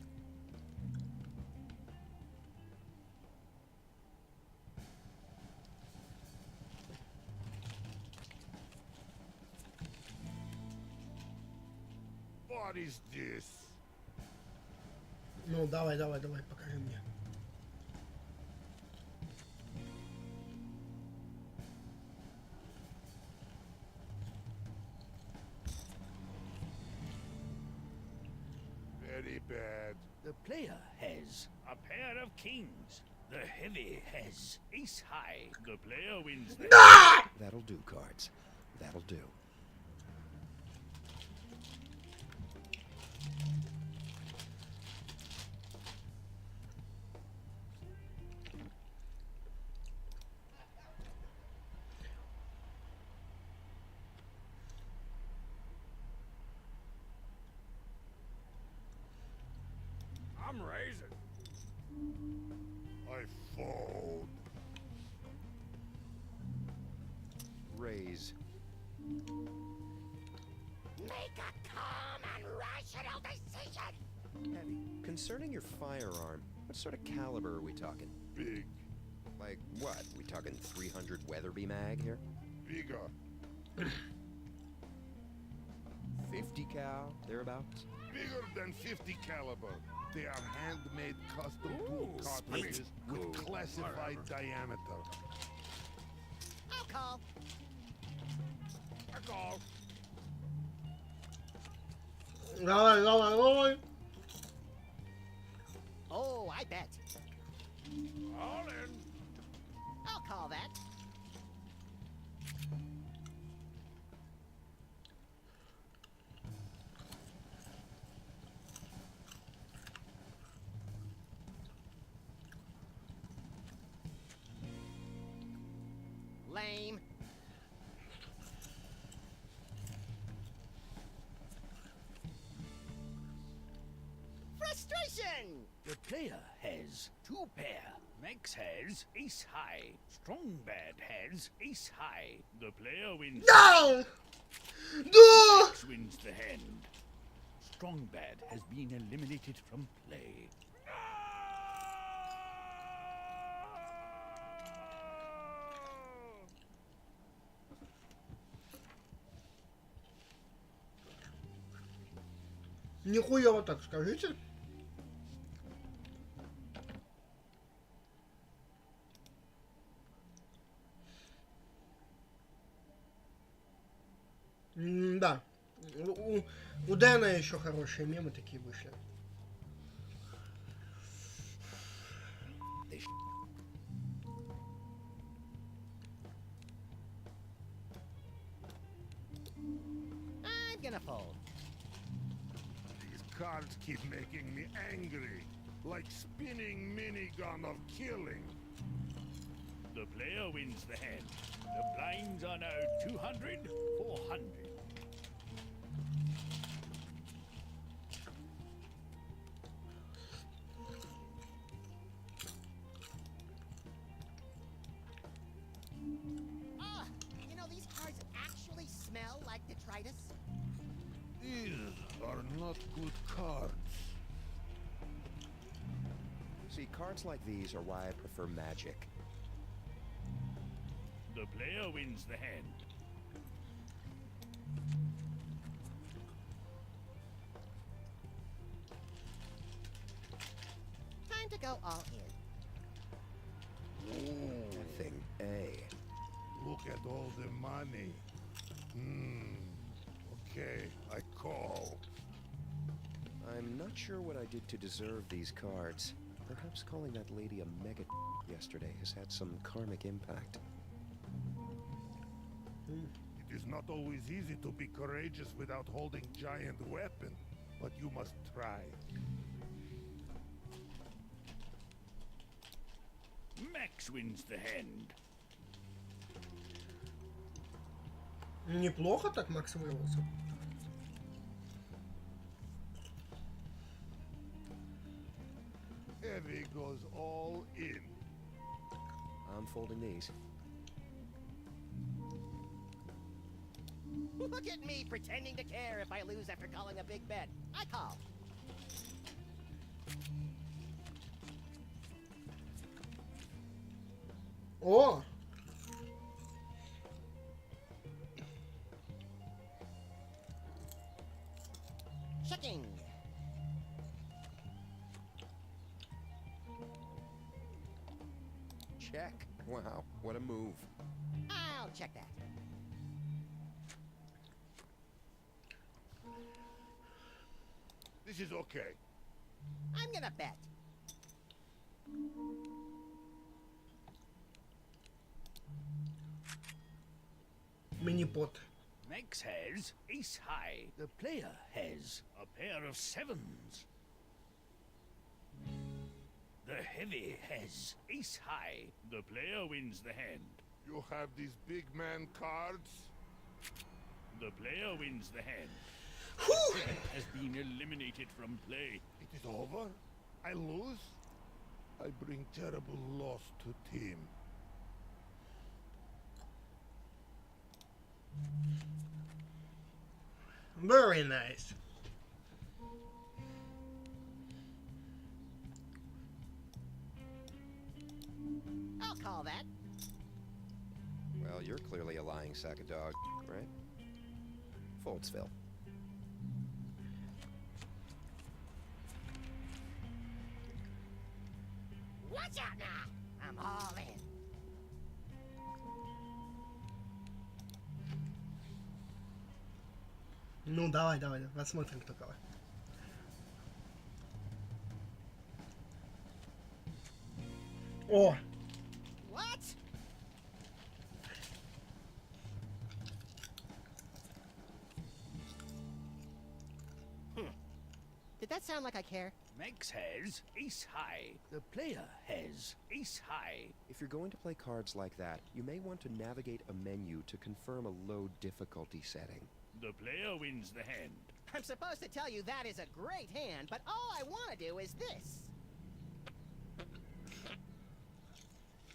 What is this? Ну, давай, покажи мне. Very bad. The player has a pair of kings. The heavy has ace high. The player wins the That'll do, cards. That'll do. I'm raising. I fold. Raise. Make a calm and rational decision. Heavy. Concerning your firearm, what sort of caliber are we talking? Big. Like what? We talking 300 Weatherby mag here? Bigger. 50 cal, thereabouts? Bigger than 50 caliber. They are handmade custom tool cartridges with classified diameter. I'll call. I call. Давай. Oh, I bet. All in. I'll call that. Lame. Frustration! The player has two pair. Max has ace high. Strong bad has ace high. The player wins. No! No! Max wins the hand. Strong bad has been eliminated from play. Нихуя так скажите. Да. У Дэна еще хорошие мемы такие вышли. I'm gonna fold. These cards keep making me angry. Like spinning minigun of killing. The player wins the hand. The blinds are now 200, 400. You know, these cards actually smell like detritus. These are not good cards. See, cards like these are why I prefer magic. The player wins the hand. go all in. That thing, A. Look at all the money. Okay, I call. I'm not sure what I did to deserve these cards. Perhaps calling that lady a mega yesterday has had some karmic impact. It is not always easy to be courageous without holding giant weapon, but you must try. Max wins the hand. Неплохо так Макс вырвался. Heavy goes all in. I'm folding these. Look at me pretending to care if I lose after calling a big bet. I call. О! Checking. Check. Wow, what a move. I'll check that. This is okay. I'm gonna bet. Мини-пот. Max has ace high. The player has a pair of sevens. The heavy has ace high. The player wins the hand. You have these big man cards? The player wins the hand. Has been eliminated from play. It is over? I lose? I bring terrible loss to team. Very nice. I'll call that. Well, you're clearly a lying sack of dog, right? Folds, Phil. Watch out now. I'm all in. Ну, давай, посмотрим, кто кого. О! What? Did that sound like I care? Max has ace high. The player has ace high. If you're going to play cards like that, you may want to navigate a menu to confirm a low difficulty setting. The player wins the hand. I'm supposed to tell you that is a great hand, but all I want to do is this.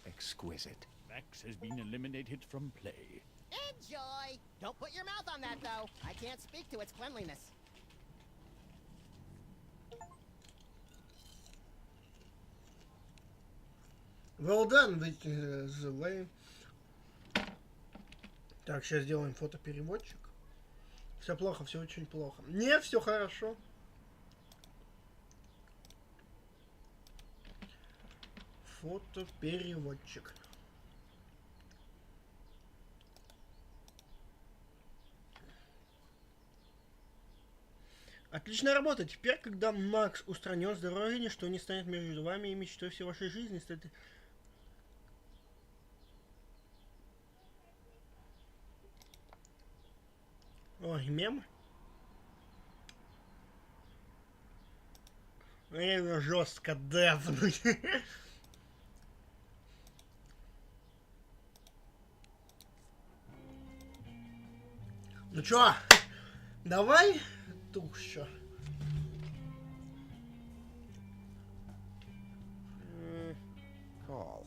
Exquisite. Max has been eliminated from play. Enjoy! Don't put your mouth on that, though. I can't speak to its cleanliness. Well done, the way. Так, сейчас сделаем фотопереводчик. Все плохо, все очень плохо. Нет, все хорошо. Фотопереводчик. Отличная работа. Теперь, когда Макс устранен с дороги, ничто не станет между вами и мечтой всей вашей жизни. Кстати, ой, мем. Это жестко дефнуть. Ну чё, давай тут еще. Call.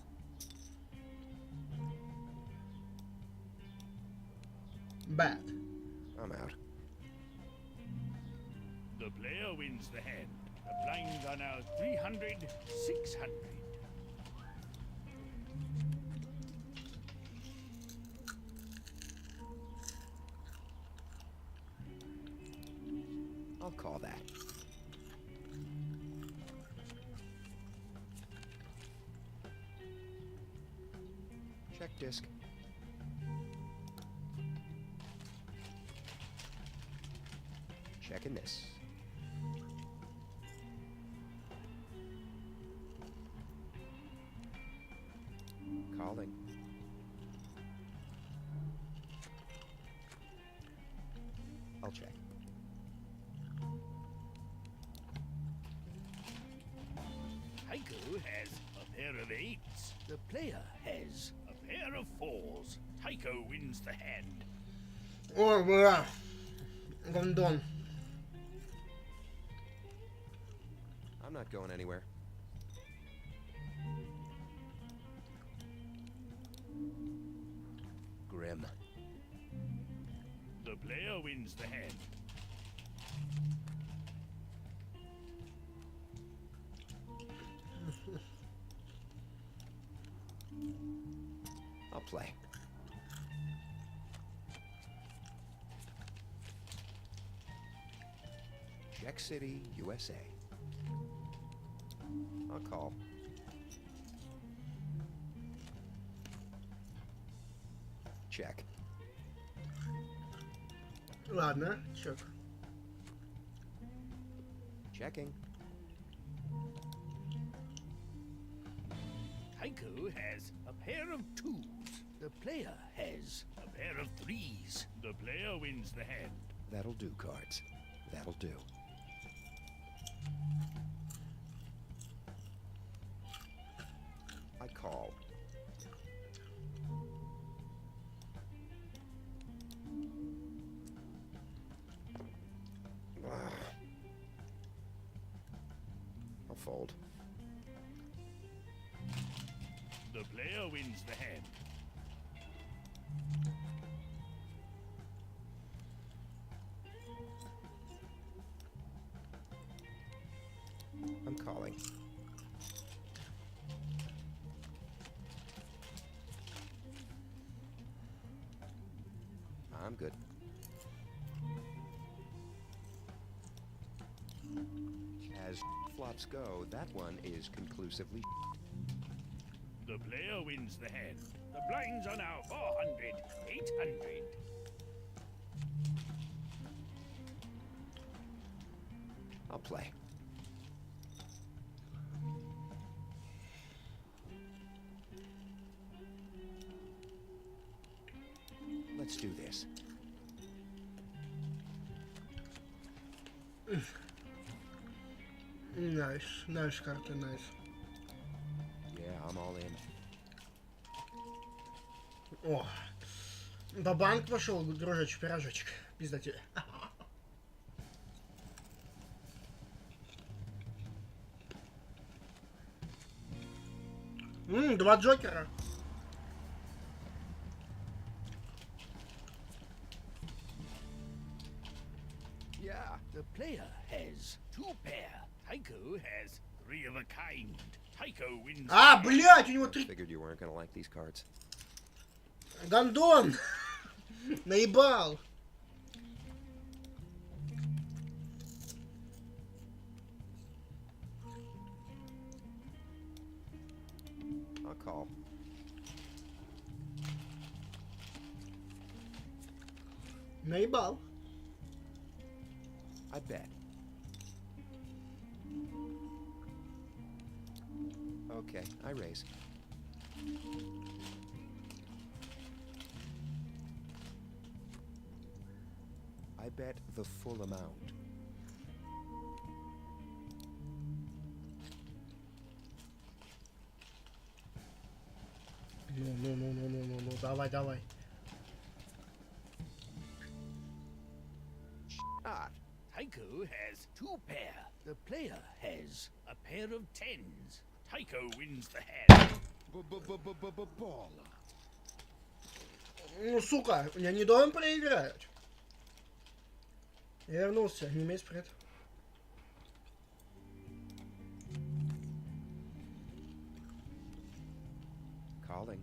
Bad. I'm out. The player wins the hand. The blinds are now 300, 600. I'll call that. Check disc. Checking this. Calling. I'll check. Tycho has a pair of eights. The player has a pair of fours. Tycho wins the hand. Ой, бля. Гондон. I'm not going anywhere. Grim. The player wins the hand. I'll play. Check City, USA. I'll call. Check. Ладно, чек. Checking. Tycho has a pair of twos. The player has a pair of threes. The player wins the hand. That'll do, cards. That'll do. I call. I'll fold. The player wins the hand. I'm calling. I'm good. As flops go, that one is conclusively. The player wins the hand. The blinds are now 400, 800. I'll play. Let's do this. Найс, найс карта, найс. Yeah, I'm all in. О, бабанк пошел, дружочек-пирожочек. Пизда тебе. Два джокера. Yeah. The player has two pair. Tycho has three of a kind. Tycho wins. А, блядь, у него три... Figured you weren't gonna like these cards. Гондон! Наебал! I'll call. Наебал. I bet. Okay, I raise. I bet the full amount. Ну, давай, давай. Ah, Tycho has two pair. The player has a pair of tens. Tycho wins the hand. ball. Ну, сука, я не должен проиграть. Я вернулся, не имеет спред. Calling.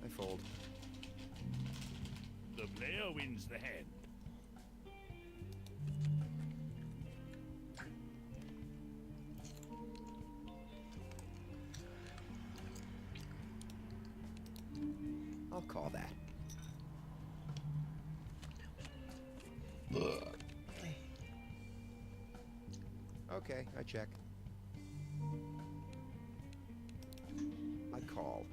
I fold. The player wins the hand. I'll call that. Okay, I check. I call.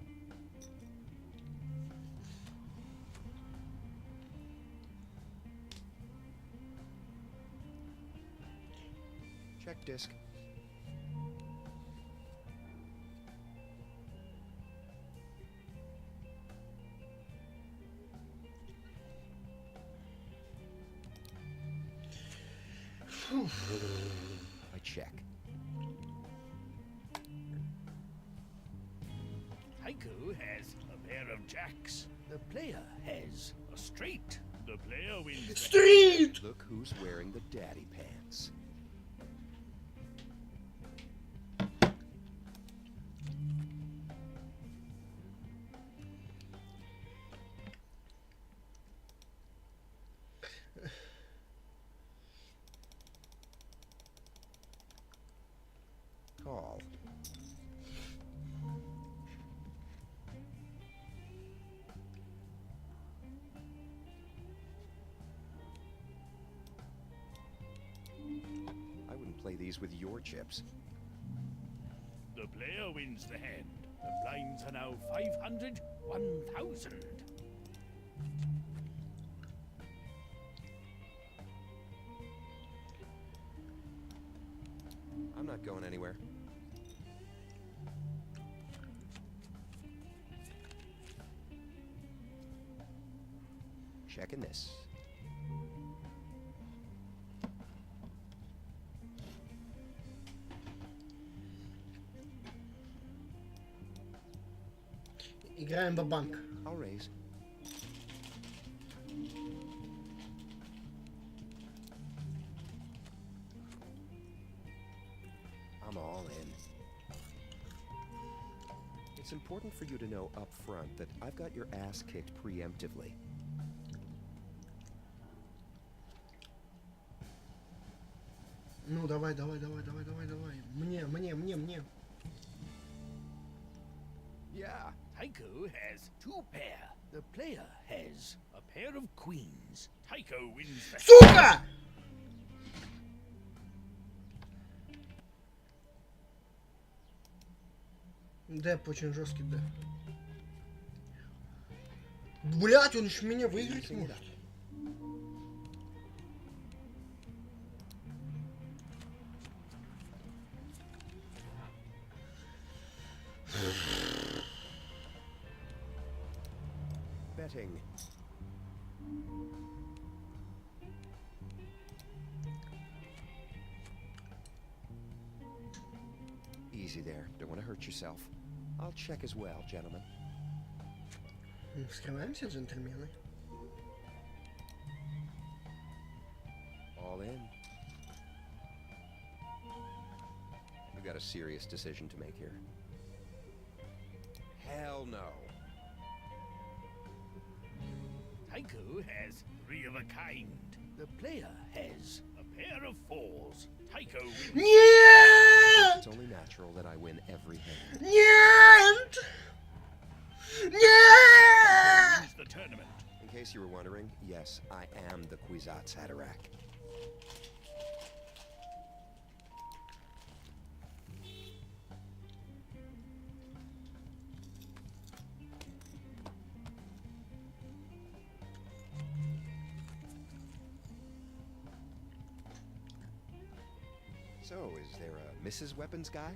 Check disc. I check. Haiku has a pair of jacks. The player has a straight. The player wins. the- Street! Look who's wearing the daddy pants. Call. I wouldn't play these with your chips. The player wins the hand. The blinds are now 500, 1,000. I'm not going anywhere. Checking this. Играем бабанк. I'll raise. I'm all in. It's important for you to know up front that I've got your ass kicked preemptively. Ну, давай. Мне. Yeah. Tycho has two pair. The player has a pair of queens. Tycho wins the Сука! Деп очень жесткий деп. Блять, он еще меня выиграть может. Betting. Easy there. Don't want to hurt yourself. I'll check as well, gentlemen. Вскрываемся, джентльмены. All in. We've got a serious decision to make here. Hell no. Tycho has three of a kind. The player has a pair of fours. Tycho wins. Нет! It's only natural that I win every hand. Нет! Нет! Wins the tournament. In case you were wondering, yes, I am the Kwisatz Haderach. So, is there a Mrs. Weapons guy?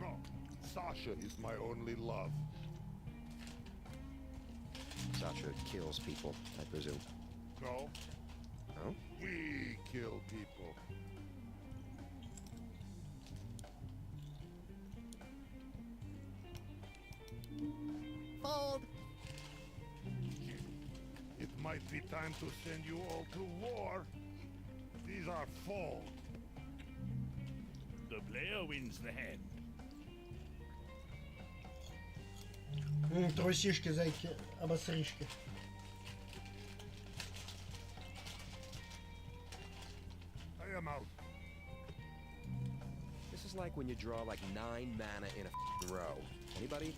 No, Sasha is my only love. Sasha kills people, I presume. No, Oh? we kill people. Fold. It might be time to send you all to war. These are full. The player wins the hand. Трусишки, зайки, обосришки. I am out. This is like when you draw like 9 mana in a row. Anybody?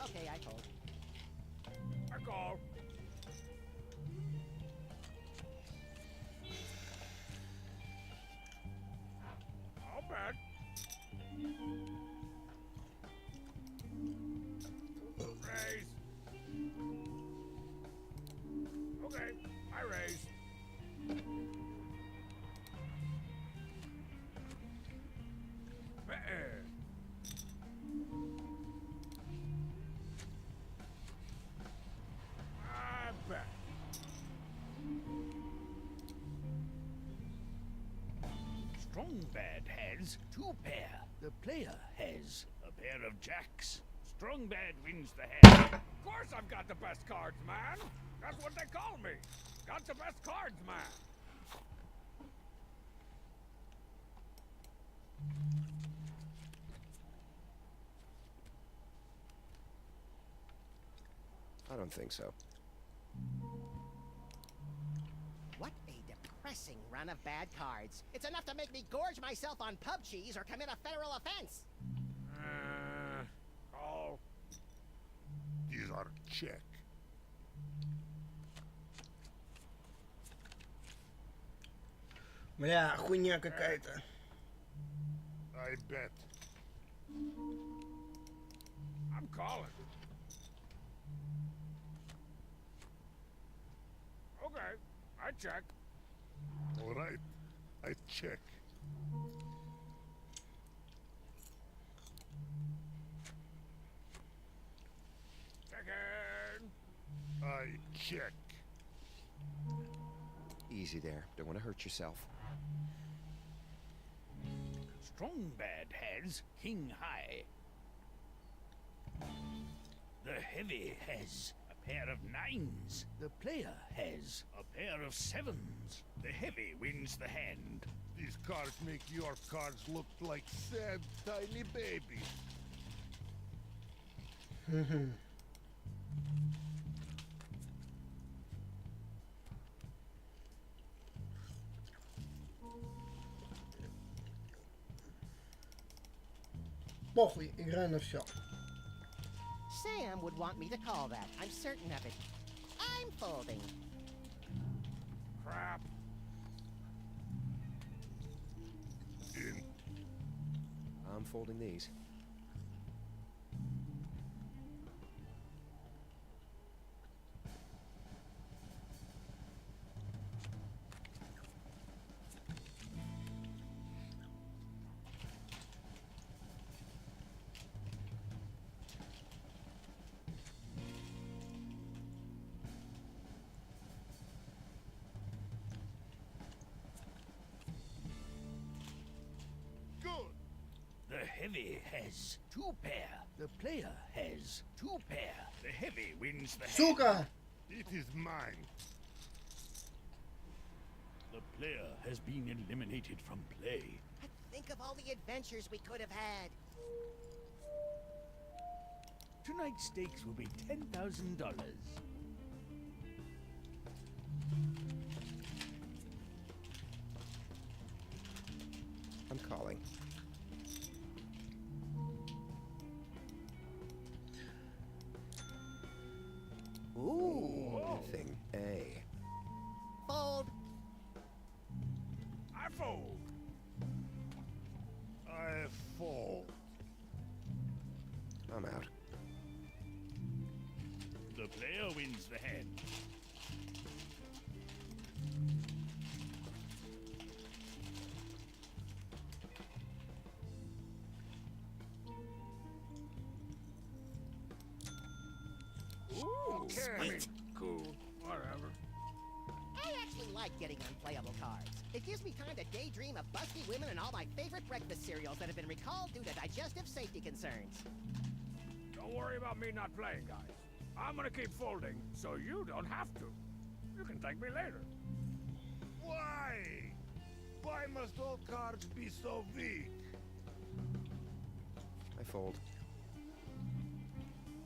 Okay, I fold. I call. I'll bet. Raise. Okay, I raise. I bet. Strong bad has two pair. The player has a pair of jacks. Strong bad wins the hand. Of course I've got the best cards, man. That's what they call me. Got the best cards, man. I don't think so. What a depressing run of bad cards. It's enough to make me gorge myself on pub cheese or commit a federal offense. Call. These are check. Бля, хуйня какая-то. I bet. I'm calling. Okay, I check. All right. I check. Checking. I check. Easy there. Don't want to hurt yourself. Strong bad has king high. The heavy has a pair of nines. The player has a pair of sevens. The heavy wins the hand. These cards make your cards look like sad, tiny babies. Похуй, играй на все. Sam would want me to call that. I'm certain of it. I'm folding. Crap. In. I'm folding these. Good. The heavy has two pair. The player has two pair. The heavy wins the hand. Сука! It is mine. The player has been eliminated from play. Think of all the adventures we could have had. Tonight's stakes will be $10,000. I'm calling. Ooh, thing A. Fold. I fold. I fold. I'm out. The player wins the hand. Ooh, I mean, Okay. cool. Whatever. I actually like getting unplayable cards. It gives me time to daydream of busty women and all my favorite breakfast cereals that have been recalled due to digestive safety concerns. Don't worry about me not playing, guys. I'm gonna keep folding, so you don't have to. You can thank me later. Why? Why must all cards be so weak? I fold.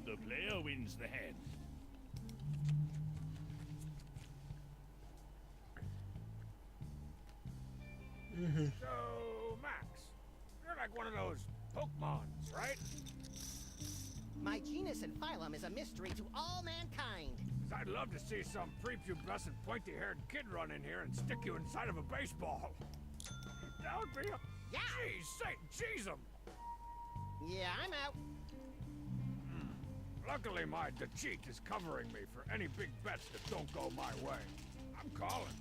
The player wins the hand. So, Max, you're like one of those Pokemons, right? My genus and phylum is a mystery to all mankind. 'Cause I'd love to see some prepubescent, pointy-haired kid run in here and stick you inside of a baseball. That would be a... Yeah. Jeez, Satan, jeez 'em. Yeah, I'm out. Luckily, my cheat is covering me for any big bets that don't go my way. I'm calling.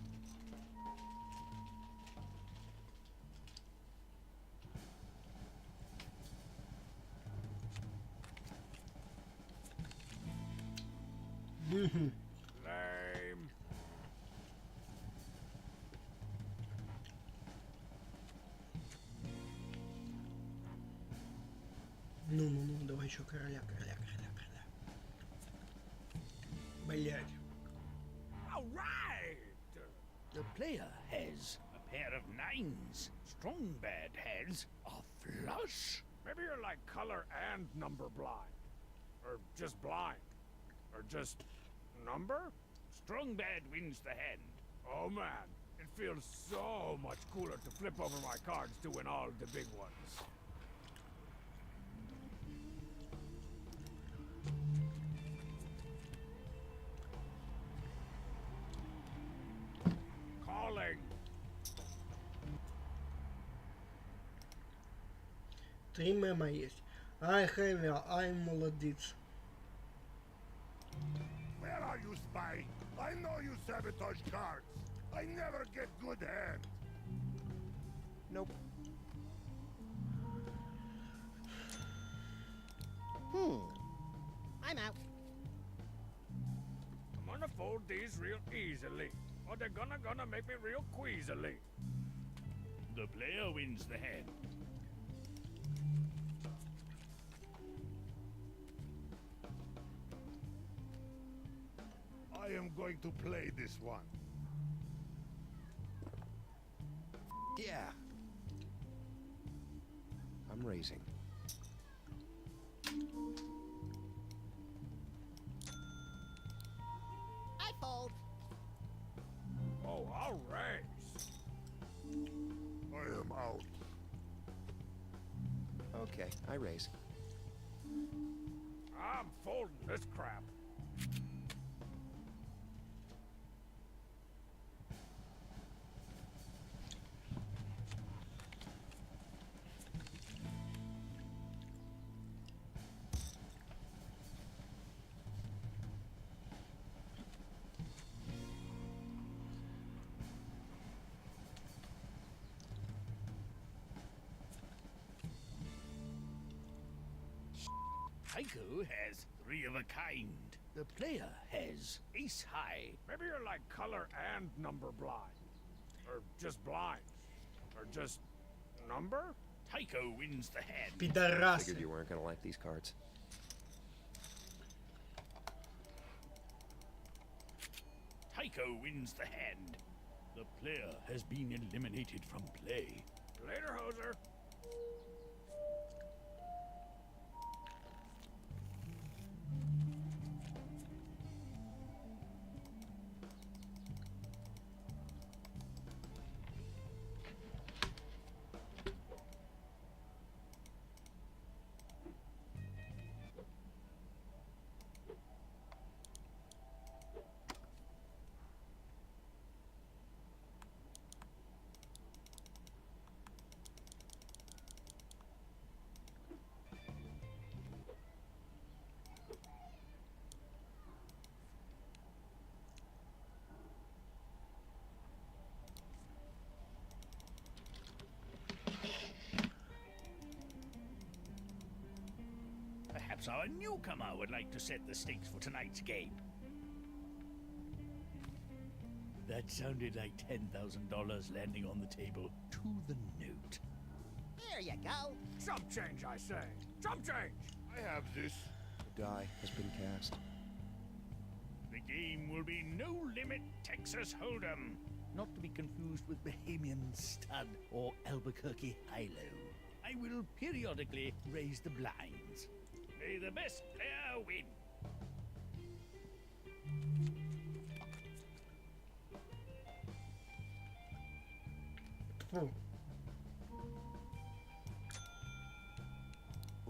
Lame. Ну, давай еще короля. Блять. All right. The player has a pair of nines. Strong bad has a flush. Maybe you're like color and number blind. Or just blind. Or just number? Strong bad wins the hand. Oh man, it feels so much cooler to flip over my cards to win all the big ones. Calling. Три мема есть. Ай, Хэви, ай, молодец. Where are you, spy? I know you sabotage cards. I never get good hand. Nope. I'm out. I'm gonna fold these real easily. Or they're gonna make me real queasily. The player wins the hand. I am going to play this one. Yeah. I'm raising. I fold. Oh, I'll raise. I am out. Okay, I raise. I'm folding this crap. Tycho has three of a kind. The player has ace high. Maybe you're like color and number blind. Or just blind. Or just number? Tycho wins the hand. Figured Пидорасы. you weren't gonna like these cards. Tycho wins the hand. The player has been eliminated from play. Later, hoser. Perhaps our newcomer would like to set the stakes for tonight's game. That sounded like $10,000 landing on the table to the note. Here you go. Chump change, I say. Chump change. I have this. The die has been cast. The game will be No Limit Texas Hold'em, not to be confused with Bahamian Stud or Albuquerque High-Low. I will periodically raise the blinds. May the best player win. Фу.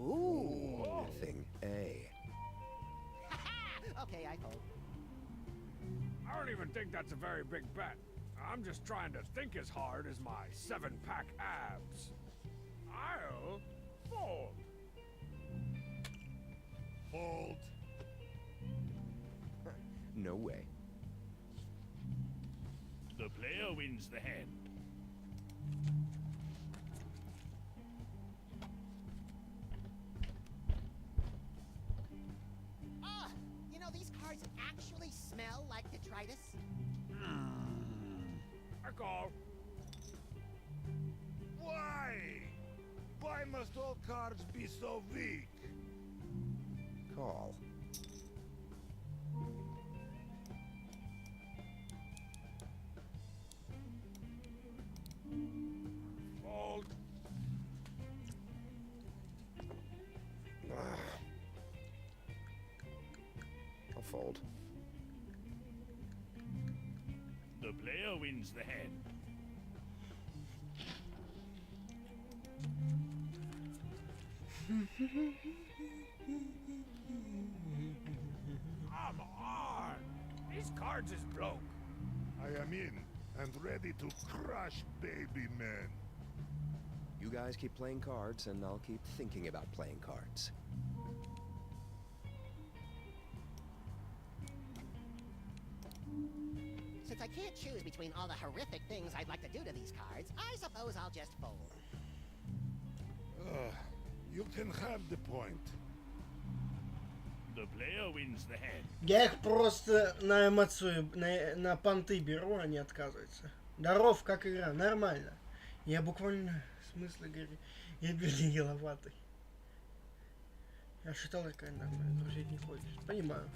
Ooh. Thing A. Okay, I fold. I don't even think that's a very big bet. I'm just trying to think as hard as my 7-pack abs. I'll fold. Fold. No way. The player wins the hand. Ah, you know, these cards actually smell like detritus. I call. Why? Why must all cards be so weak? Call. Fold. I'll fold. The player wins the hand. Come on. These cards is broke. I am in and ready to crush baby men. You guys keep playing cards, and I'll keep thinking about playing cards. Since I can't choose between all the horrific things I'd like to do to these cards, I suppose I'll just fold. You can have the point. The player wins the hand. Я их просто на эмоцию, на понты беру, они отказываются. Здоров, как игра, нормально. Я буквально, в смысле, говорю, я белиловатый. Я считал, такая нормальная, друзей не хочешь. Понимаю.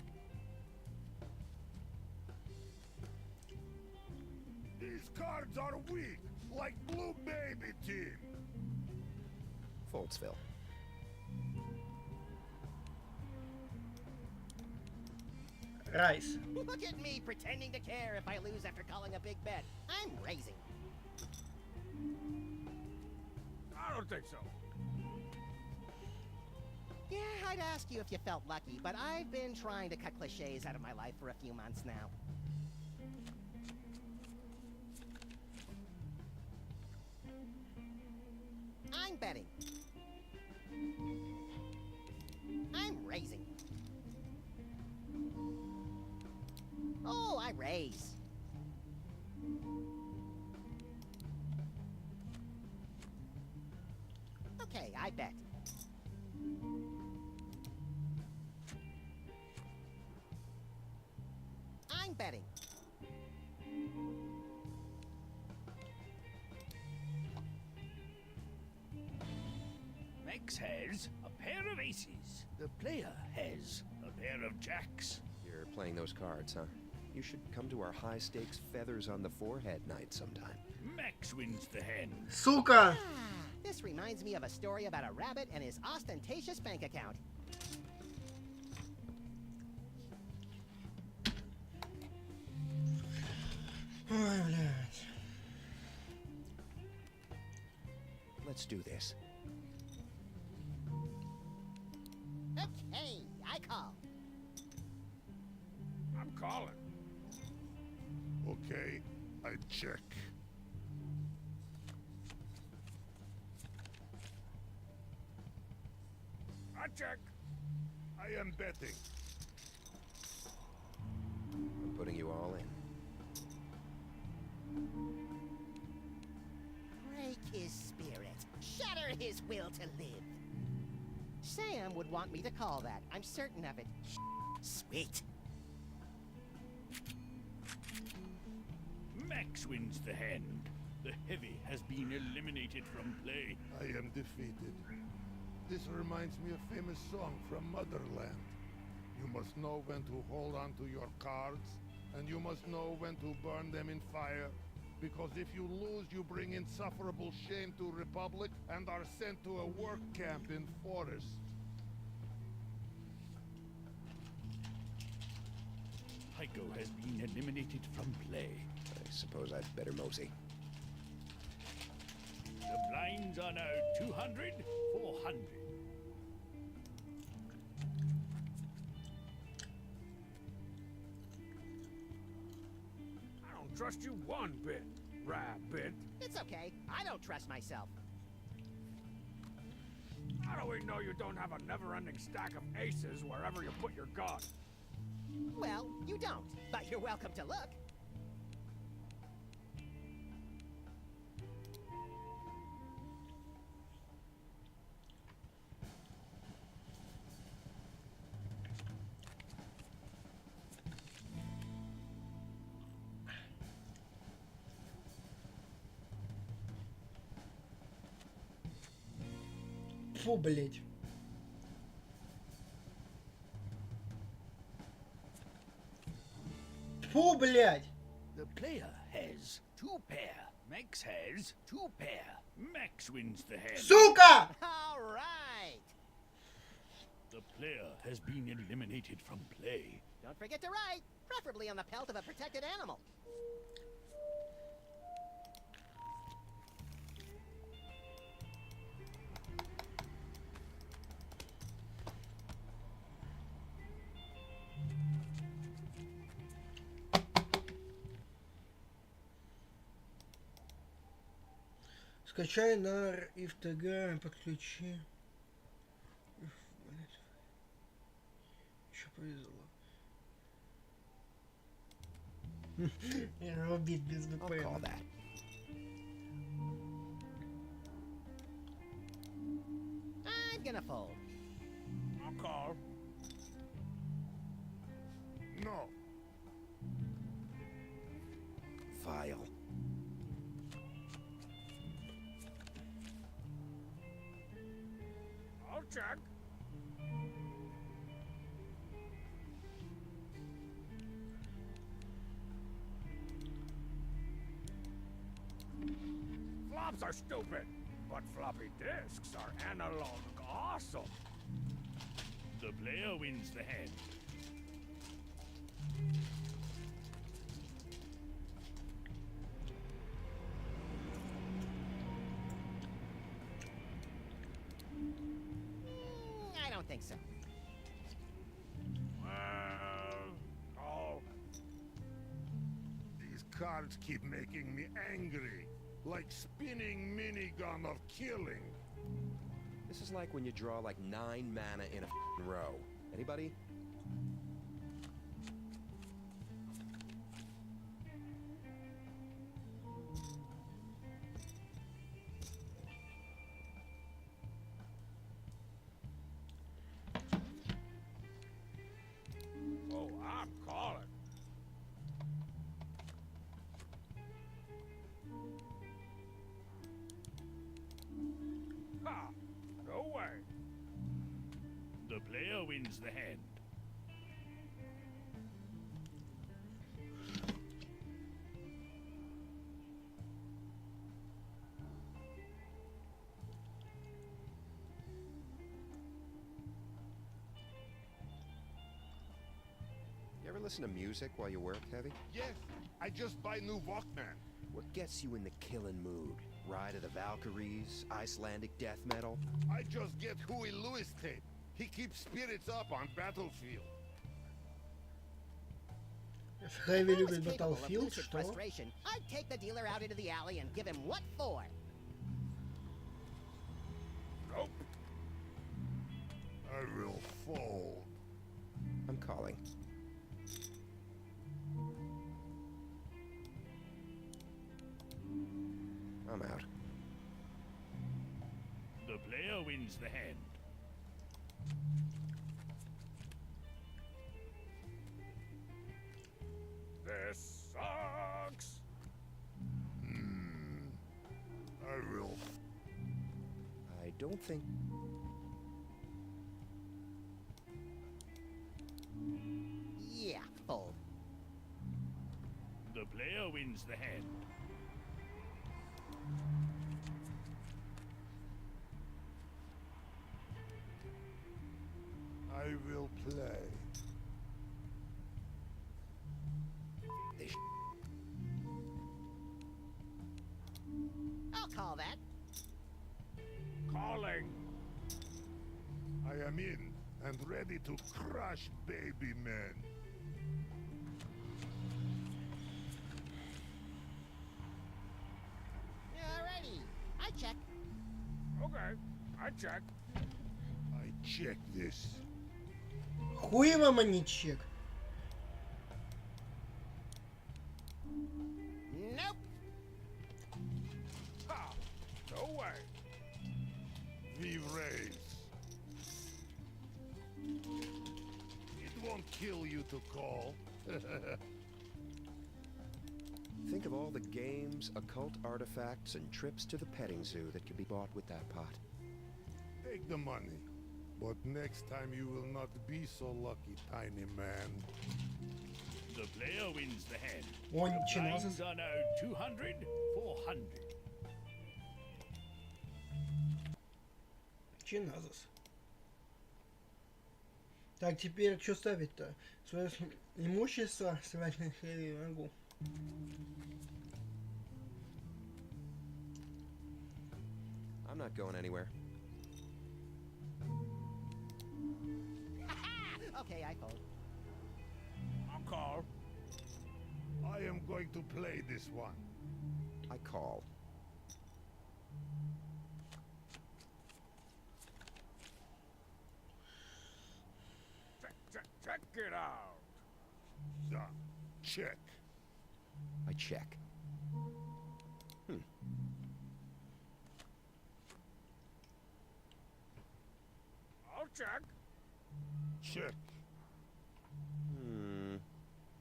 These cards are weak, like blue baby team. Foldsville. Райс. Look at me pretending to care if I lose after calling a big bet. I'm raising. I don't think so. Yeah, I'd ask you if you felt lucky, but I've been trying to cut cliches out of my life for a few months now. I'm betting. I'm raising. Oh, I raise. Okay, I bet. I'm betting. Max has a pair of aces. The player has a pair of jacks. You're playing those cards, huh? You should come to our high-stakes feathers on the forehead night sometime. Max wins the hand. Сука! This reminds me of a story about a rabbit and his ostentatious bank account. Ой, блядь. Let's do this. Okay, I call. I'm calling. Okay, I check. I check. I am betting. I'm putting you all in. Break his spirit. Shatter his will to live. Sam would want me to call that. I'm certain of it. Sweet. Max wins the hand. The heavy has been eliminated from play. I am defeated. This reminds me of a famous song from Motherland. You must know when to hold on to your cards, and you must know when to burn them in fire. Because if you lose, you bring insufferable shame to Republic and are sent to a work camp in forest. Heiko has been eliminated from play. I suppose I'd better mosey. The blinds are now 200, 400. trust you one bit, rabbit. It's okay. I don't trust myself. How do we know you don't have a never-ending stack of aces wherever you put your gun? Well, you don't, but you're welcome to look. Фу, блять. Фу, блять. The player has 2 pair. Max has 2 pair. Max wins the hand. Сука! All right. The player has been eliminated from play. Don't forget to write, preferably on the pelt of a protected animal. Скачай на ЭТОГО, подключи. Что повезло? Любит без I'll call VPN. that. I'm gonna fold. I'll call. No. File. I'll check. Flops are stupid, but floppy disks are analog awesome. The player wins the hand. I don't think so. Oh, These cards keep making me angry. Like spinning minigun of killing. This is like when you draw like 9 mana in a f***ing row. Anybody? oh, I'm calling. Ha! No way. The player wins the hand. You ever listen to music while you work, Heavy? Yes, I just buy new Walkman. What gets you in the killing mood? Ride of the Valkyries, Icelandic death metal? I just get Huey Lewis tape. He keeps spirits up on battlefield. Хэви If I was любит capable of Battlefield, lucid что? frustration, I'd take the dealer out into the alley and give him what for. Nope. I will fold. I'm calling. I'm out. The player wins the hand. This sucks. I will. I don't think... Yeah, fold. The player wins the hand. I will play. They I'll call that. Calling. I am in and ready to crush baby men. Okay, I check. I check this. Хуй вам, а не чек. Nope. Ha! No way. We raise. It won't kill you to call. Think of all the games, occult artifacts, and trips to the petting zoo that could be bought with that pot. Take the money. But next time you will not be so lucky, tiny man. The player wins the hand. Он Lines чиназис. are now 200, 400. Чиназис. Так, теперь что ставить-то? Свое имущество, связанное с огру. I'm not going anywhere. Okay, I fold. I'll call. I am going to play this one. I call. Check it out. Check. I check. I'll check. Check.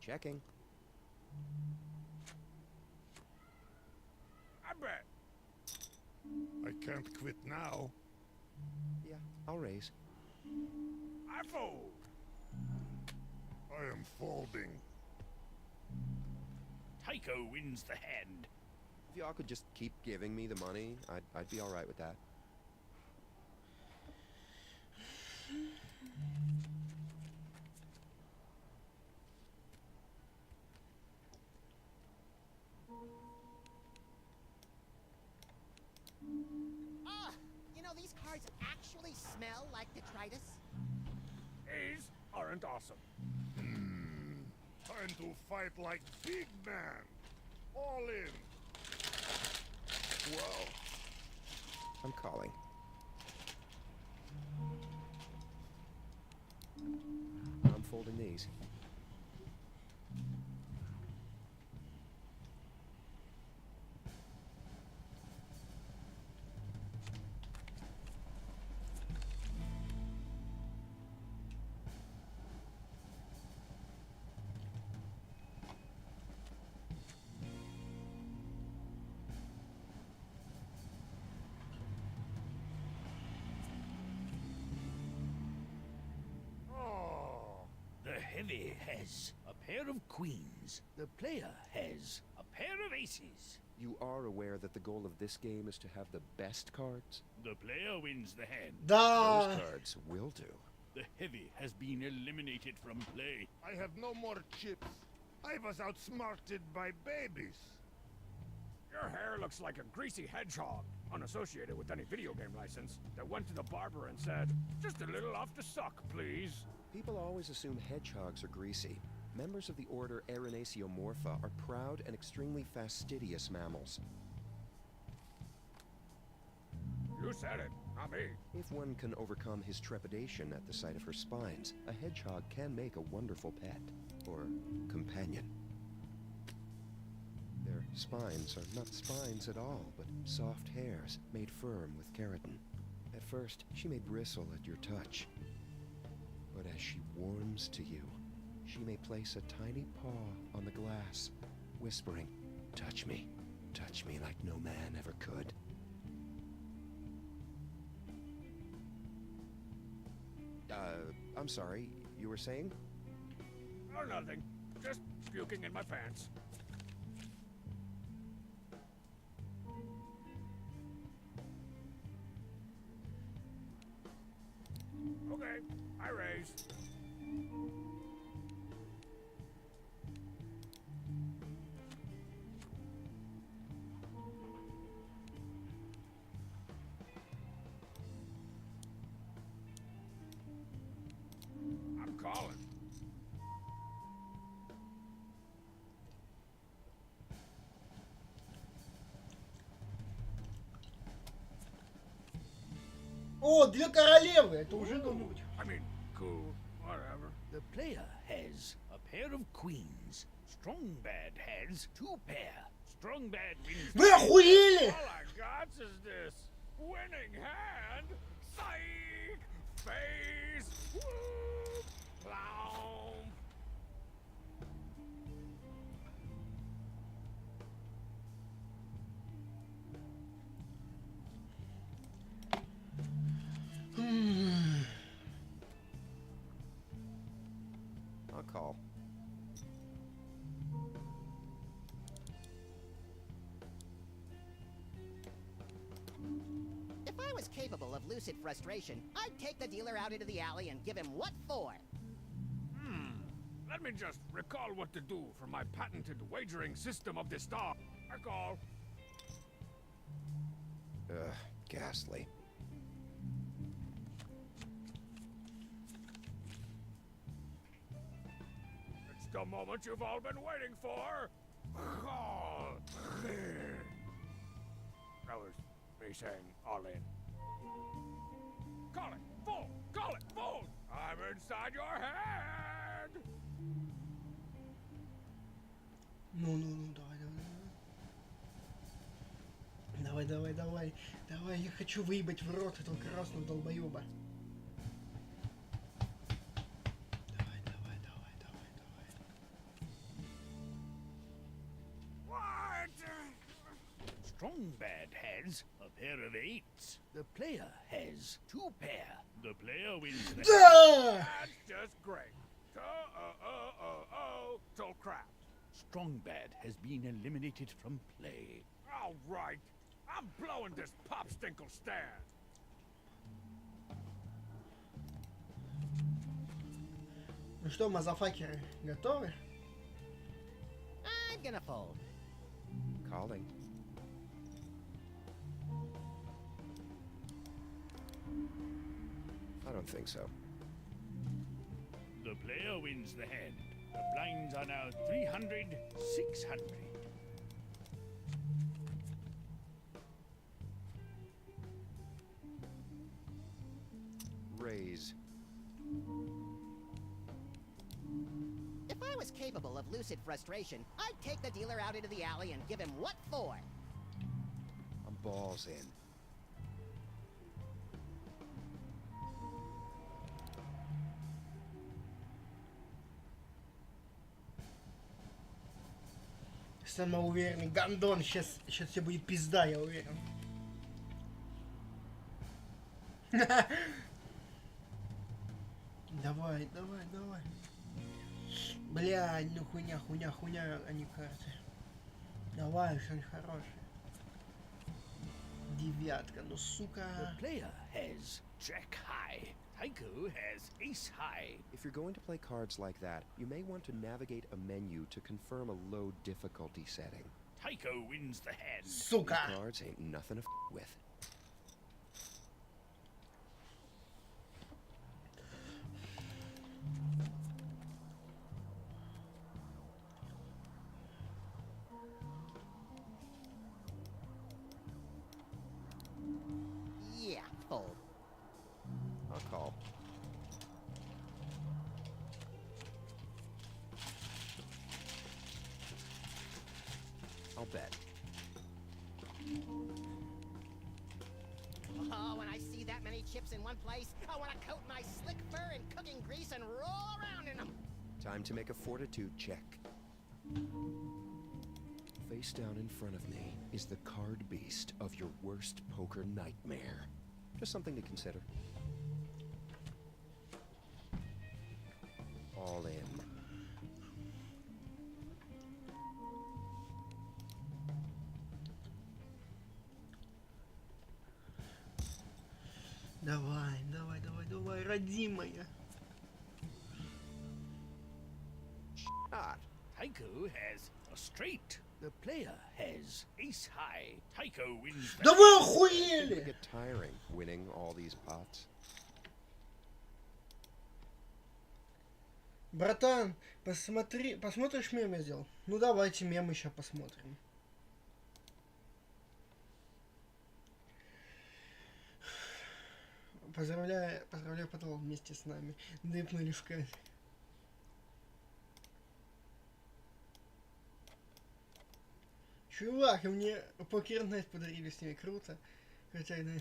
Checking. I bet. I can't quit now. Yeah, I'll raise. I fold. I am folding. Tycho wins the hand. If y'all could just keep giving me the money, I'd be all right with that. Ah, you know, these cards actually smell like detritus. These aren't awesome. Time to fight like big man. All in. Whoa. I'm calling. I'm folding these. The heavy has a pair of queens. The player has a pair of aces. You are aware that the goal of this game is to have the best cards? The player wins the hand. Да. Those cards will do. The heavy has been eliminated from play. I have no more chips. I was outsmarted by babies. Your hair looks like a greasy hedgehog, unassociated with any video game license, that went to the barber and said, "Just a little off the suck, please." People always assume hedgehogs are greasy. Members of the order Erinaceomorpha are proud and extremely fastidious mammals. You said it, not me. If one can overcome his trepidation at the sight of her spines, a hedgehog can make a wonderful pet, or companion. Their spines are not spines at all, but soft hairs made firm with keratin. At first, she may bristle at your touch. But as she warms to you, she may place a tiny paw on the glass, whispering, touch me like no man ever could." I'm sorry, you were saying? Oh, nothing. Just puking in my pants. Okay, I raise. I'm calling. О, две королевы, это уже должно быть. I mean, cool, whatever. The player has a pair of queens. Strong bad has 2 pair. Strong bad wins. Вы охуели? All I got is this winning hand. Psych! Face! Whoop! Clown! I'll call. If I was capable of lucid frustration, I'd take the dealer out into the alley and give him what for. Let me just recall what to do for my patented wagering system of the star. I call. Ugh, ghastly. It's the moment you've all been waiting for. Call. That was me saying all in. Call it full. Call it full. I'm inside your head. Ну, давай. Давай, я хочу выебать в рот этого красного долбоеба. Давай. What? Strong bad has a pair of 8s. The player has 2 pair. The player wins the Да! That's just great. So crap. Strong bad has been eliminated from play. All right. I'm blowing this popsicle stand. Ну что, мазафакеры, готовы? I'm gonna fold. Calling. I don't think so. The player wins the hand. The blinds are now 300, 600. Raise. If I was capable of lucid frustration, I'd take the dealer out into the alley and give him what for. I'm balls in. Самоуверенный гандон, сейчас тебе будет пизда, я уверен. Давай. Блядь, ну хуйня, а не карты. Давай, что-нибудь хорошее. Девятка, ну сука. The player has jack high. Tycho has ace high. If you're going to play cards like that, you may want to navigate a menu to confirm a low difficulty setting. Tycho wins the hand. Сука. These cards ain't nothing to f with. Yeah, fold. I'll call. I'll bet. Oh, when I see that many chips in one place, I want to coat my slick fur in cooking grease and roll around in them. Time to make a fortitude check. Face down in front of me is the card beast of your worst poker nightmare. Just something to consider. All in. Давай, родимая. Shot. Tycho has a straight. The player has ace high. Tycho wins the Да вы It охуели! get tiring winning all these pots. Братан, посмотришь мем я сделал? Ну давайте мем еще посмотрим. Поздравляю, патрол вместе с нами. Дыпнули в кайф. Чувак, мне покернать подарили с ней, круто. Хотя, ну,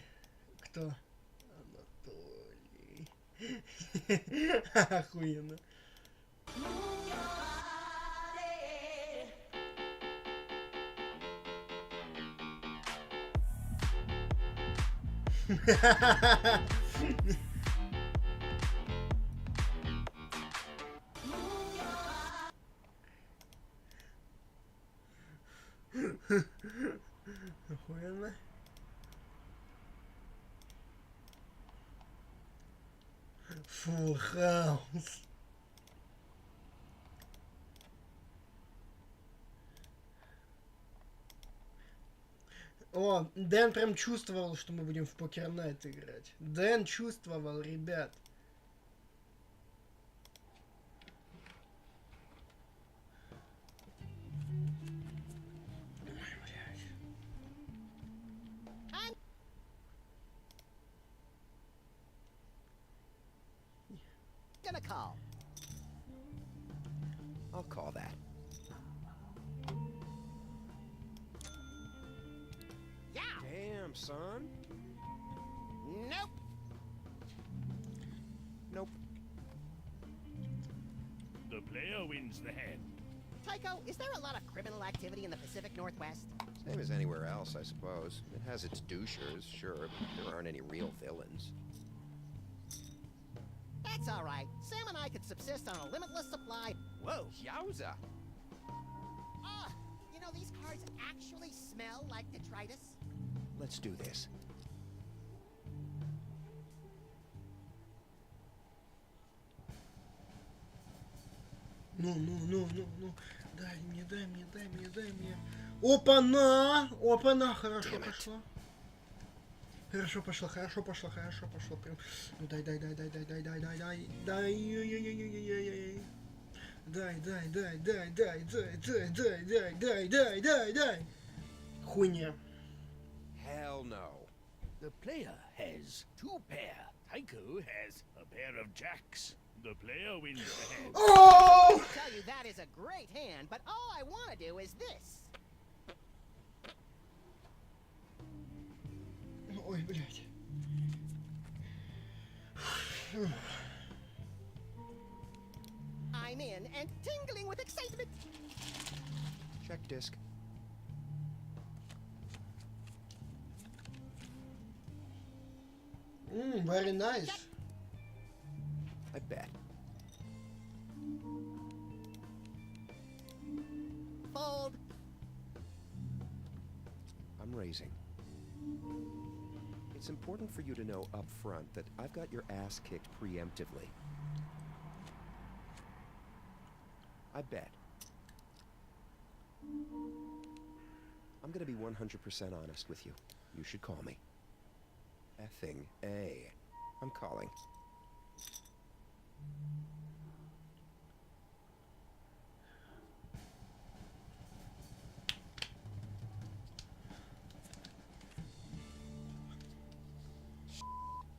кто? Анатолий. Охуенно. Охуенно. Фулл хаус. О, Дэн прям чувствовал, что мы будем в Покер Найт играть. Дэн чувствовал, ребят. Gonna call. I'll call that. Yeah. Damn, son. Nope. Nope. The player wins the hand. Tycho, is there a lot of criminal activity in the Pacific Northwest? Same as anywhere else, I suppose. It has its douchers, sure, but there aren't any real villains. That's all right. Sam and I could subsist on a limitless supply. Whoa. Yowza! Ah, you know, these cards actually smell like detritus. Let's do this. Ну. Дай мне. Опа-на! Опа-на! Хорошо пошло. Хорошо пошло. Прям. Ну дай. Дай. Хуйня. Hell no. The player has 2 pair. Tycho has a pair of jacks. The player wins the hand. Oh! I tell you, that is a great hand, but all I want to do is this. Ой, блядь. I'm in and tingling with excitement. Check disc. Very nice. I bet. Fold. I'm raising. It's important for you to know up front that I've got your ass kicked preemptively. I bet. I'm gonna be 100% honest with you. You should call me. Effing A. I'm calling.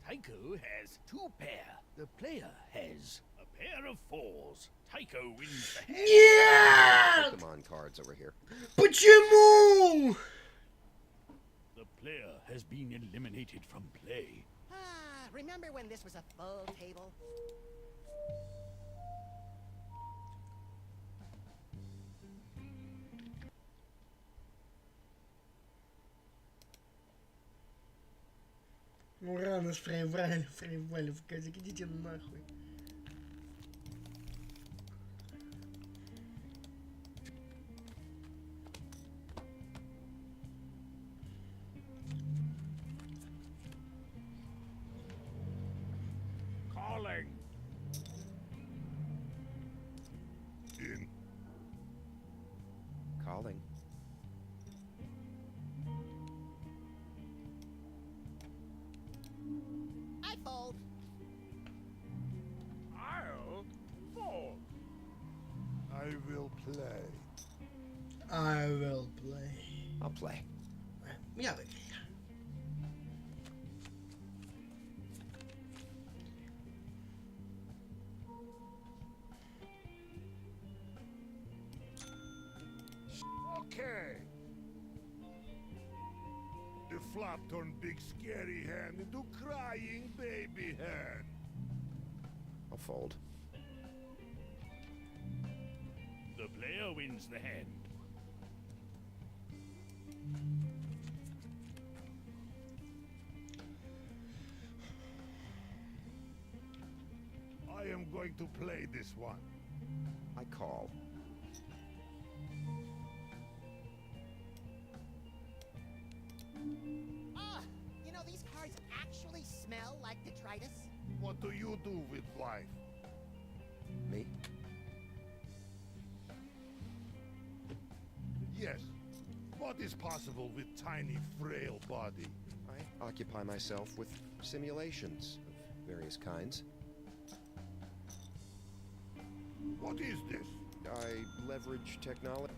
Tycho has 2 pair. The player has a pair of 4s. Tycho wins the hand. Нет! Pokemon cards over here. Почему? The player has been eliminated from play. Ah, remember when this was a full table? Ура, нас фрейвали в казик, идите нахуй. Calling. In. Calling. I fold. I'll fold. I will play. I will play. I'll play. Я выиграю. Okay. The flop turned big scary hand into crying baby hand. I'll fold. The player wins the hand. I am going to play this one. I call. Ah, you know, these cards actually smell like detritus. What do you do with life? Me? Yes. What is possible with tiny, frail body? I occupy myself with simulations of various kinds. What is this? I leverage technology.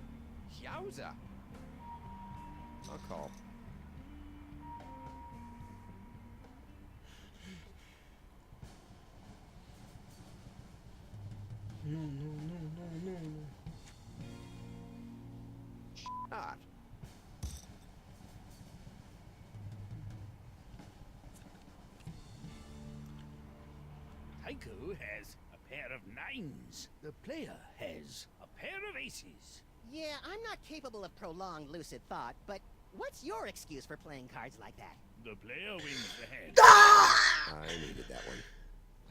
Yowza! I'll call. Ну. Shot. Tycho has a pair of nines. The player has a pair of aces. Yeah, I'm not capable of prolonged lucid thought, but what's your excuse for playing cards like that? The player wins the hand. I needed that one.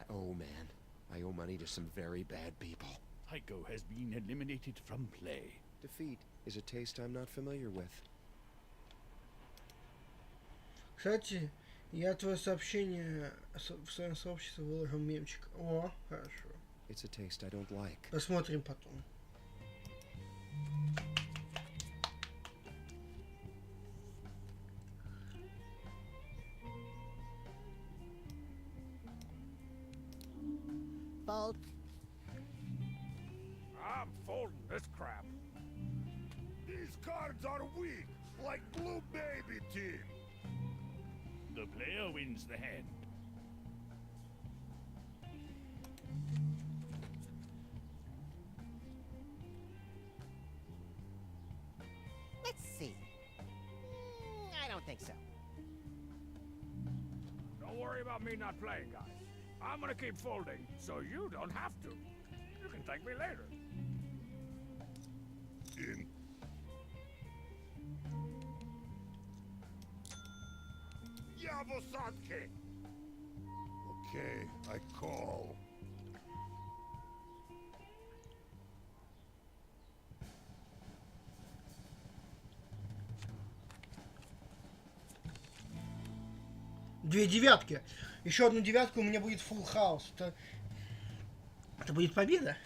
Oh man, I owe money to some very bad people. Tycho has been eliminated from play. Defeat is a taste I'm not familiar with. Кстати, я твое сообщение в своем сообществе выложил мемчик. О, хорошо. It's a taste I don't like. Посмотрим потом. Fold. I'm folding this crap. These cards are weak, like blue baby teeth. The player wins the hand. Let's see. I don't think so. Don't worry about me not playing, guys. I'm gonna keep folding, so you don't have to. You can thank me later. In. Yavosatke. Okay, I call. Две девятки. Еще одну девятку, у меня будет full хаус. Это будет победа.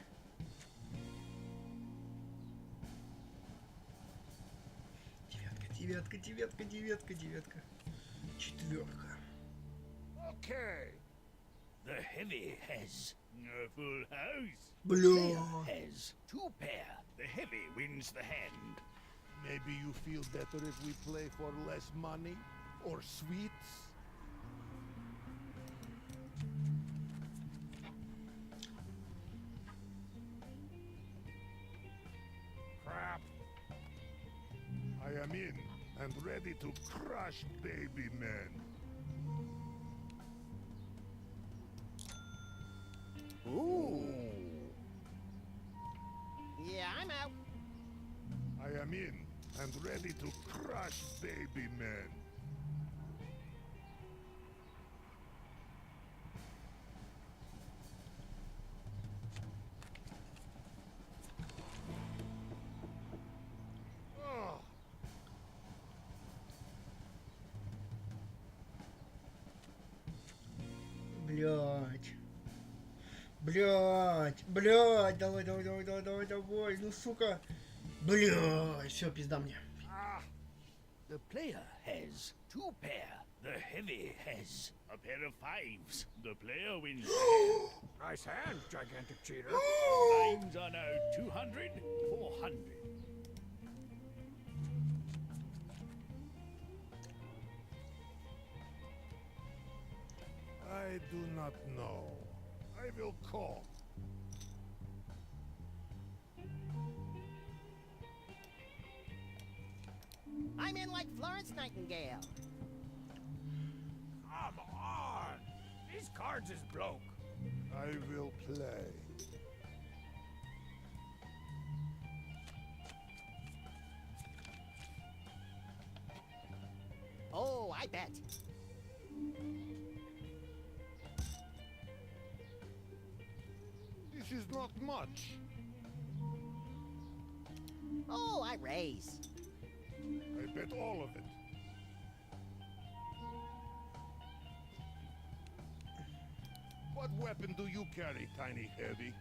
Девятка. Четверка. Okay. The heavy has a full house. Бля. Player has two pair. The heavy wins the hand. Maybe you feel better if we play for less money or sweets? Crap. I am in and ready to crush baby men. Ooh. Yeah, I'm out. I am in and ready to crush baby men. Ah. Блять, давай, ну сука. Блять, все, пизда мне. The player has two pair. The heavy has a pair of fives. The player wins. Nice hand, gigantic cheater. Nines are now 200, 400. I do not know. I will call. I'm in like Florence Nightingale. Come on! These cards is broke. I will play. Oh, I bet. This is not much. Oh, I raise. I bet all of it. What weapon do you carry, Tiny Heavy?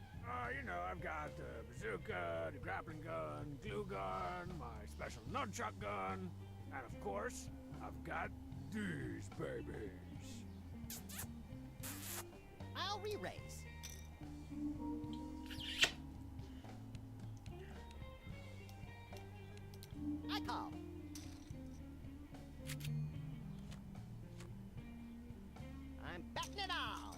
You know, I've got the bazooka, the grappling gun, glue gun, my special nunchuck gun, and of course, I've got these babies. I'll re-raise. I call. I'm betting it all.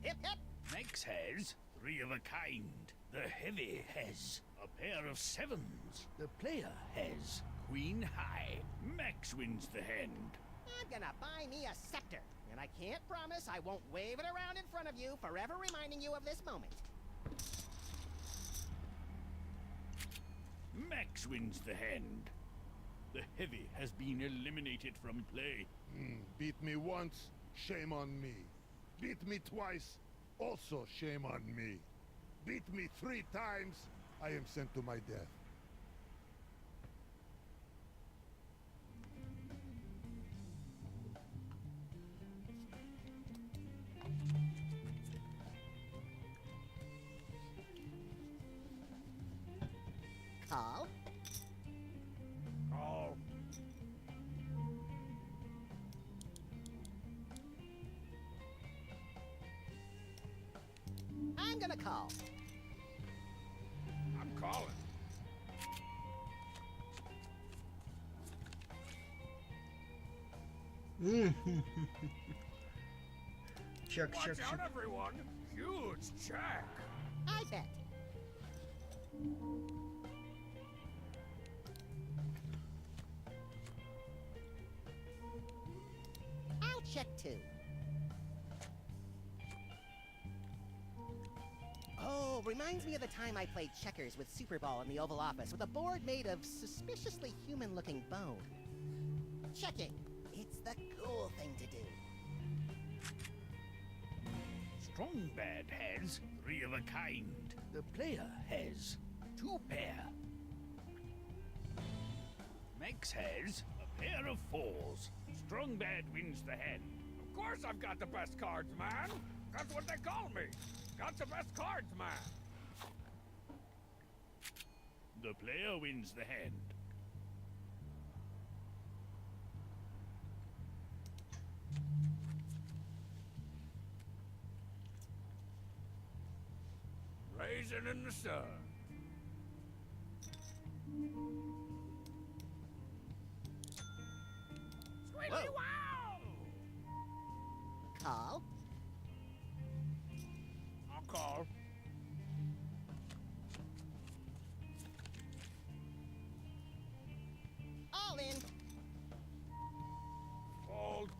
Hip hip. Max has three of a kind. The heavy has a pair of sevens. The player has queen high. Max wins the hand. I'm gonna buy me a scepter, and I can't promise I won't wave it around in front of you, forever reminding you of this moment. Max wins the hand. The heavy has been eliminated from play. Beat me once, shame on me. Beat me twice, also shame on me. Beat me 3 times, I am sent to my death. Call. Oh, I'm gonna call. I'm calling. Check, Watch check, out, check. everyone! Huge check! I bet. I'll check too. Oh, reminds me of the time I played checkers with Super Ball in the Oval Office with a board made of suspiciously human-looking bone. Checking. It's the cool thing to do. Strong Bad has three of a kind. The player has 2 pair. Max has a pair of 4s. Strong Bad wins the hand. Of course I've got the best cards, man! That's what they call me! Got the best cards, man! The player wins the hand. Raisin in the sun. Squealy wow! Call. I'll call. All in. Fold.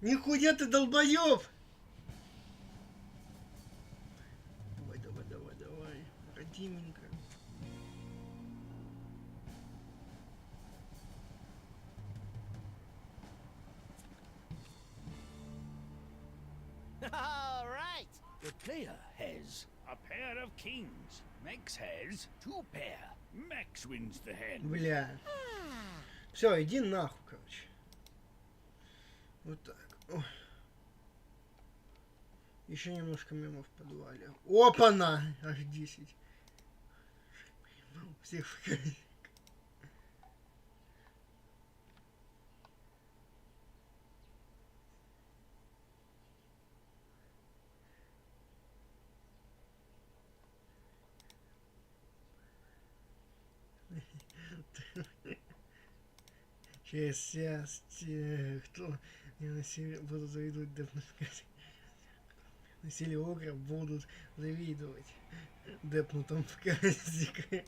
Нихуя ты долбоёб! Давай, давай, давай, давай. Родименько. All right. The player has a pair of kings. Max has 2 pair. Max wins the hand. Бля. Все, иди нахуй, короче. Вот так. Ой. Еще немножко мемов в подвале. Опа-на! Аж 10. Всех в кайф. Через час те, кто будут завидовать депнуть в казино. Носители огра будут завидовать депнутым в казике.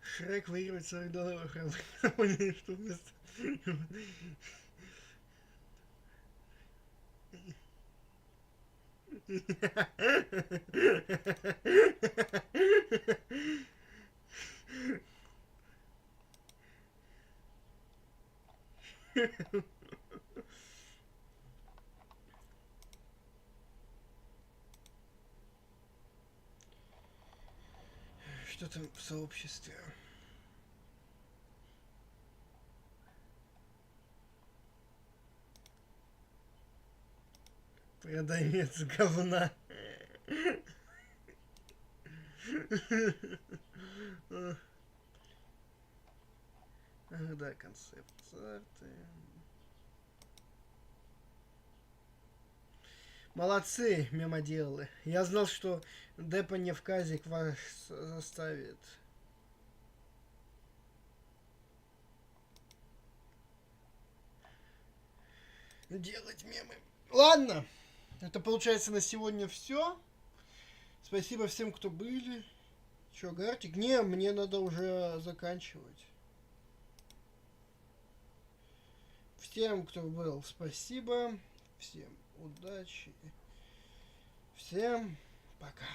Шрек выигрывает $40. Что вместо... Что там в сообществе? Продавец говна. Да, концепт арты. Молодцы, мемоделы. Я знал, что депание в казик вас заставит. Делать мемы. Ладно. Это получается на сегодня все. Спасибо всем, кто были. Чё, Гартик? Не, мне надо уже заканчивать. Всем, кто был, спасибо. Всем удачи. Всем пока.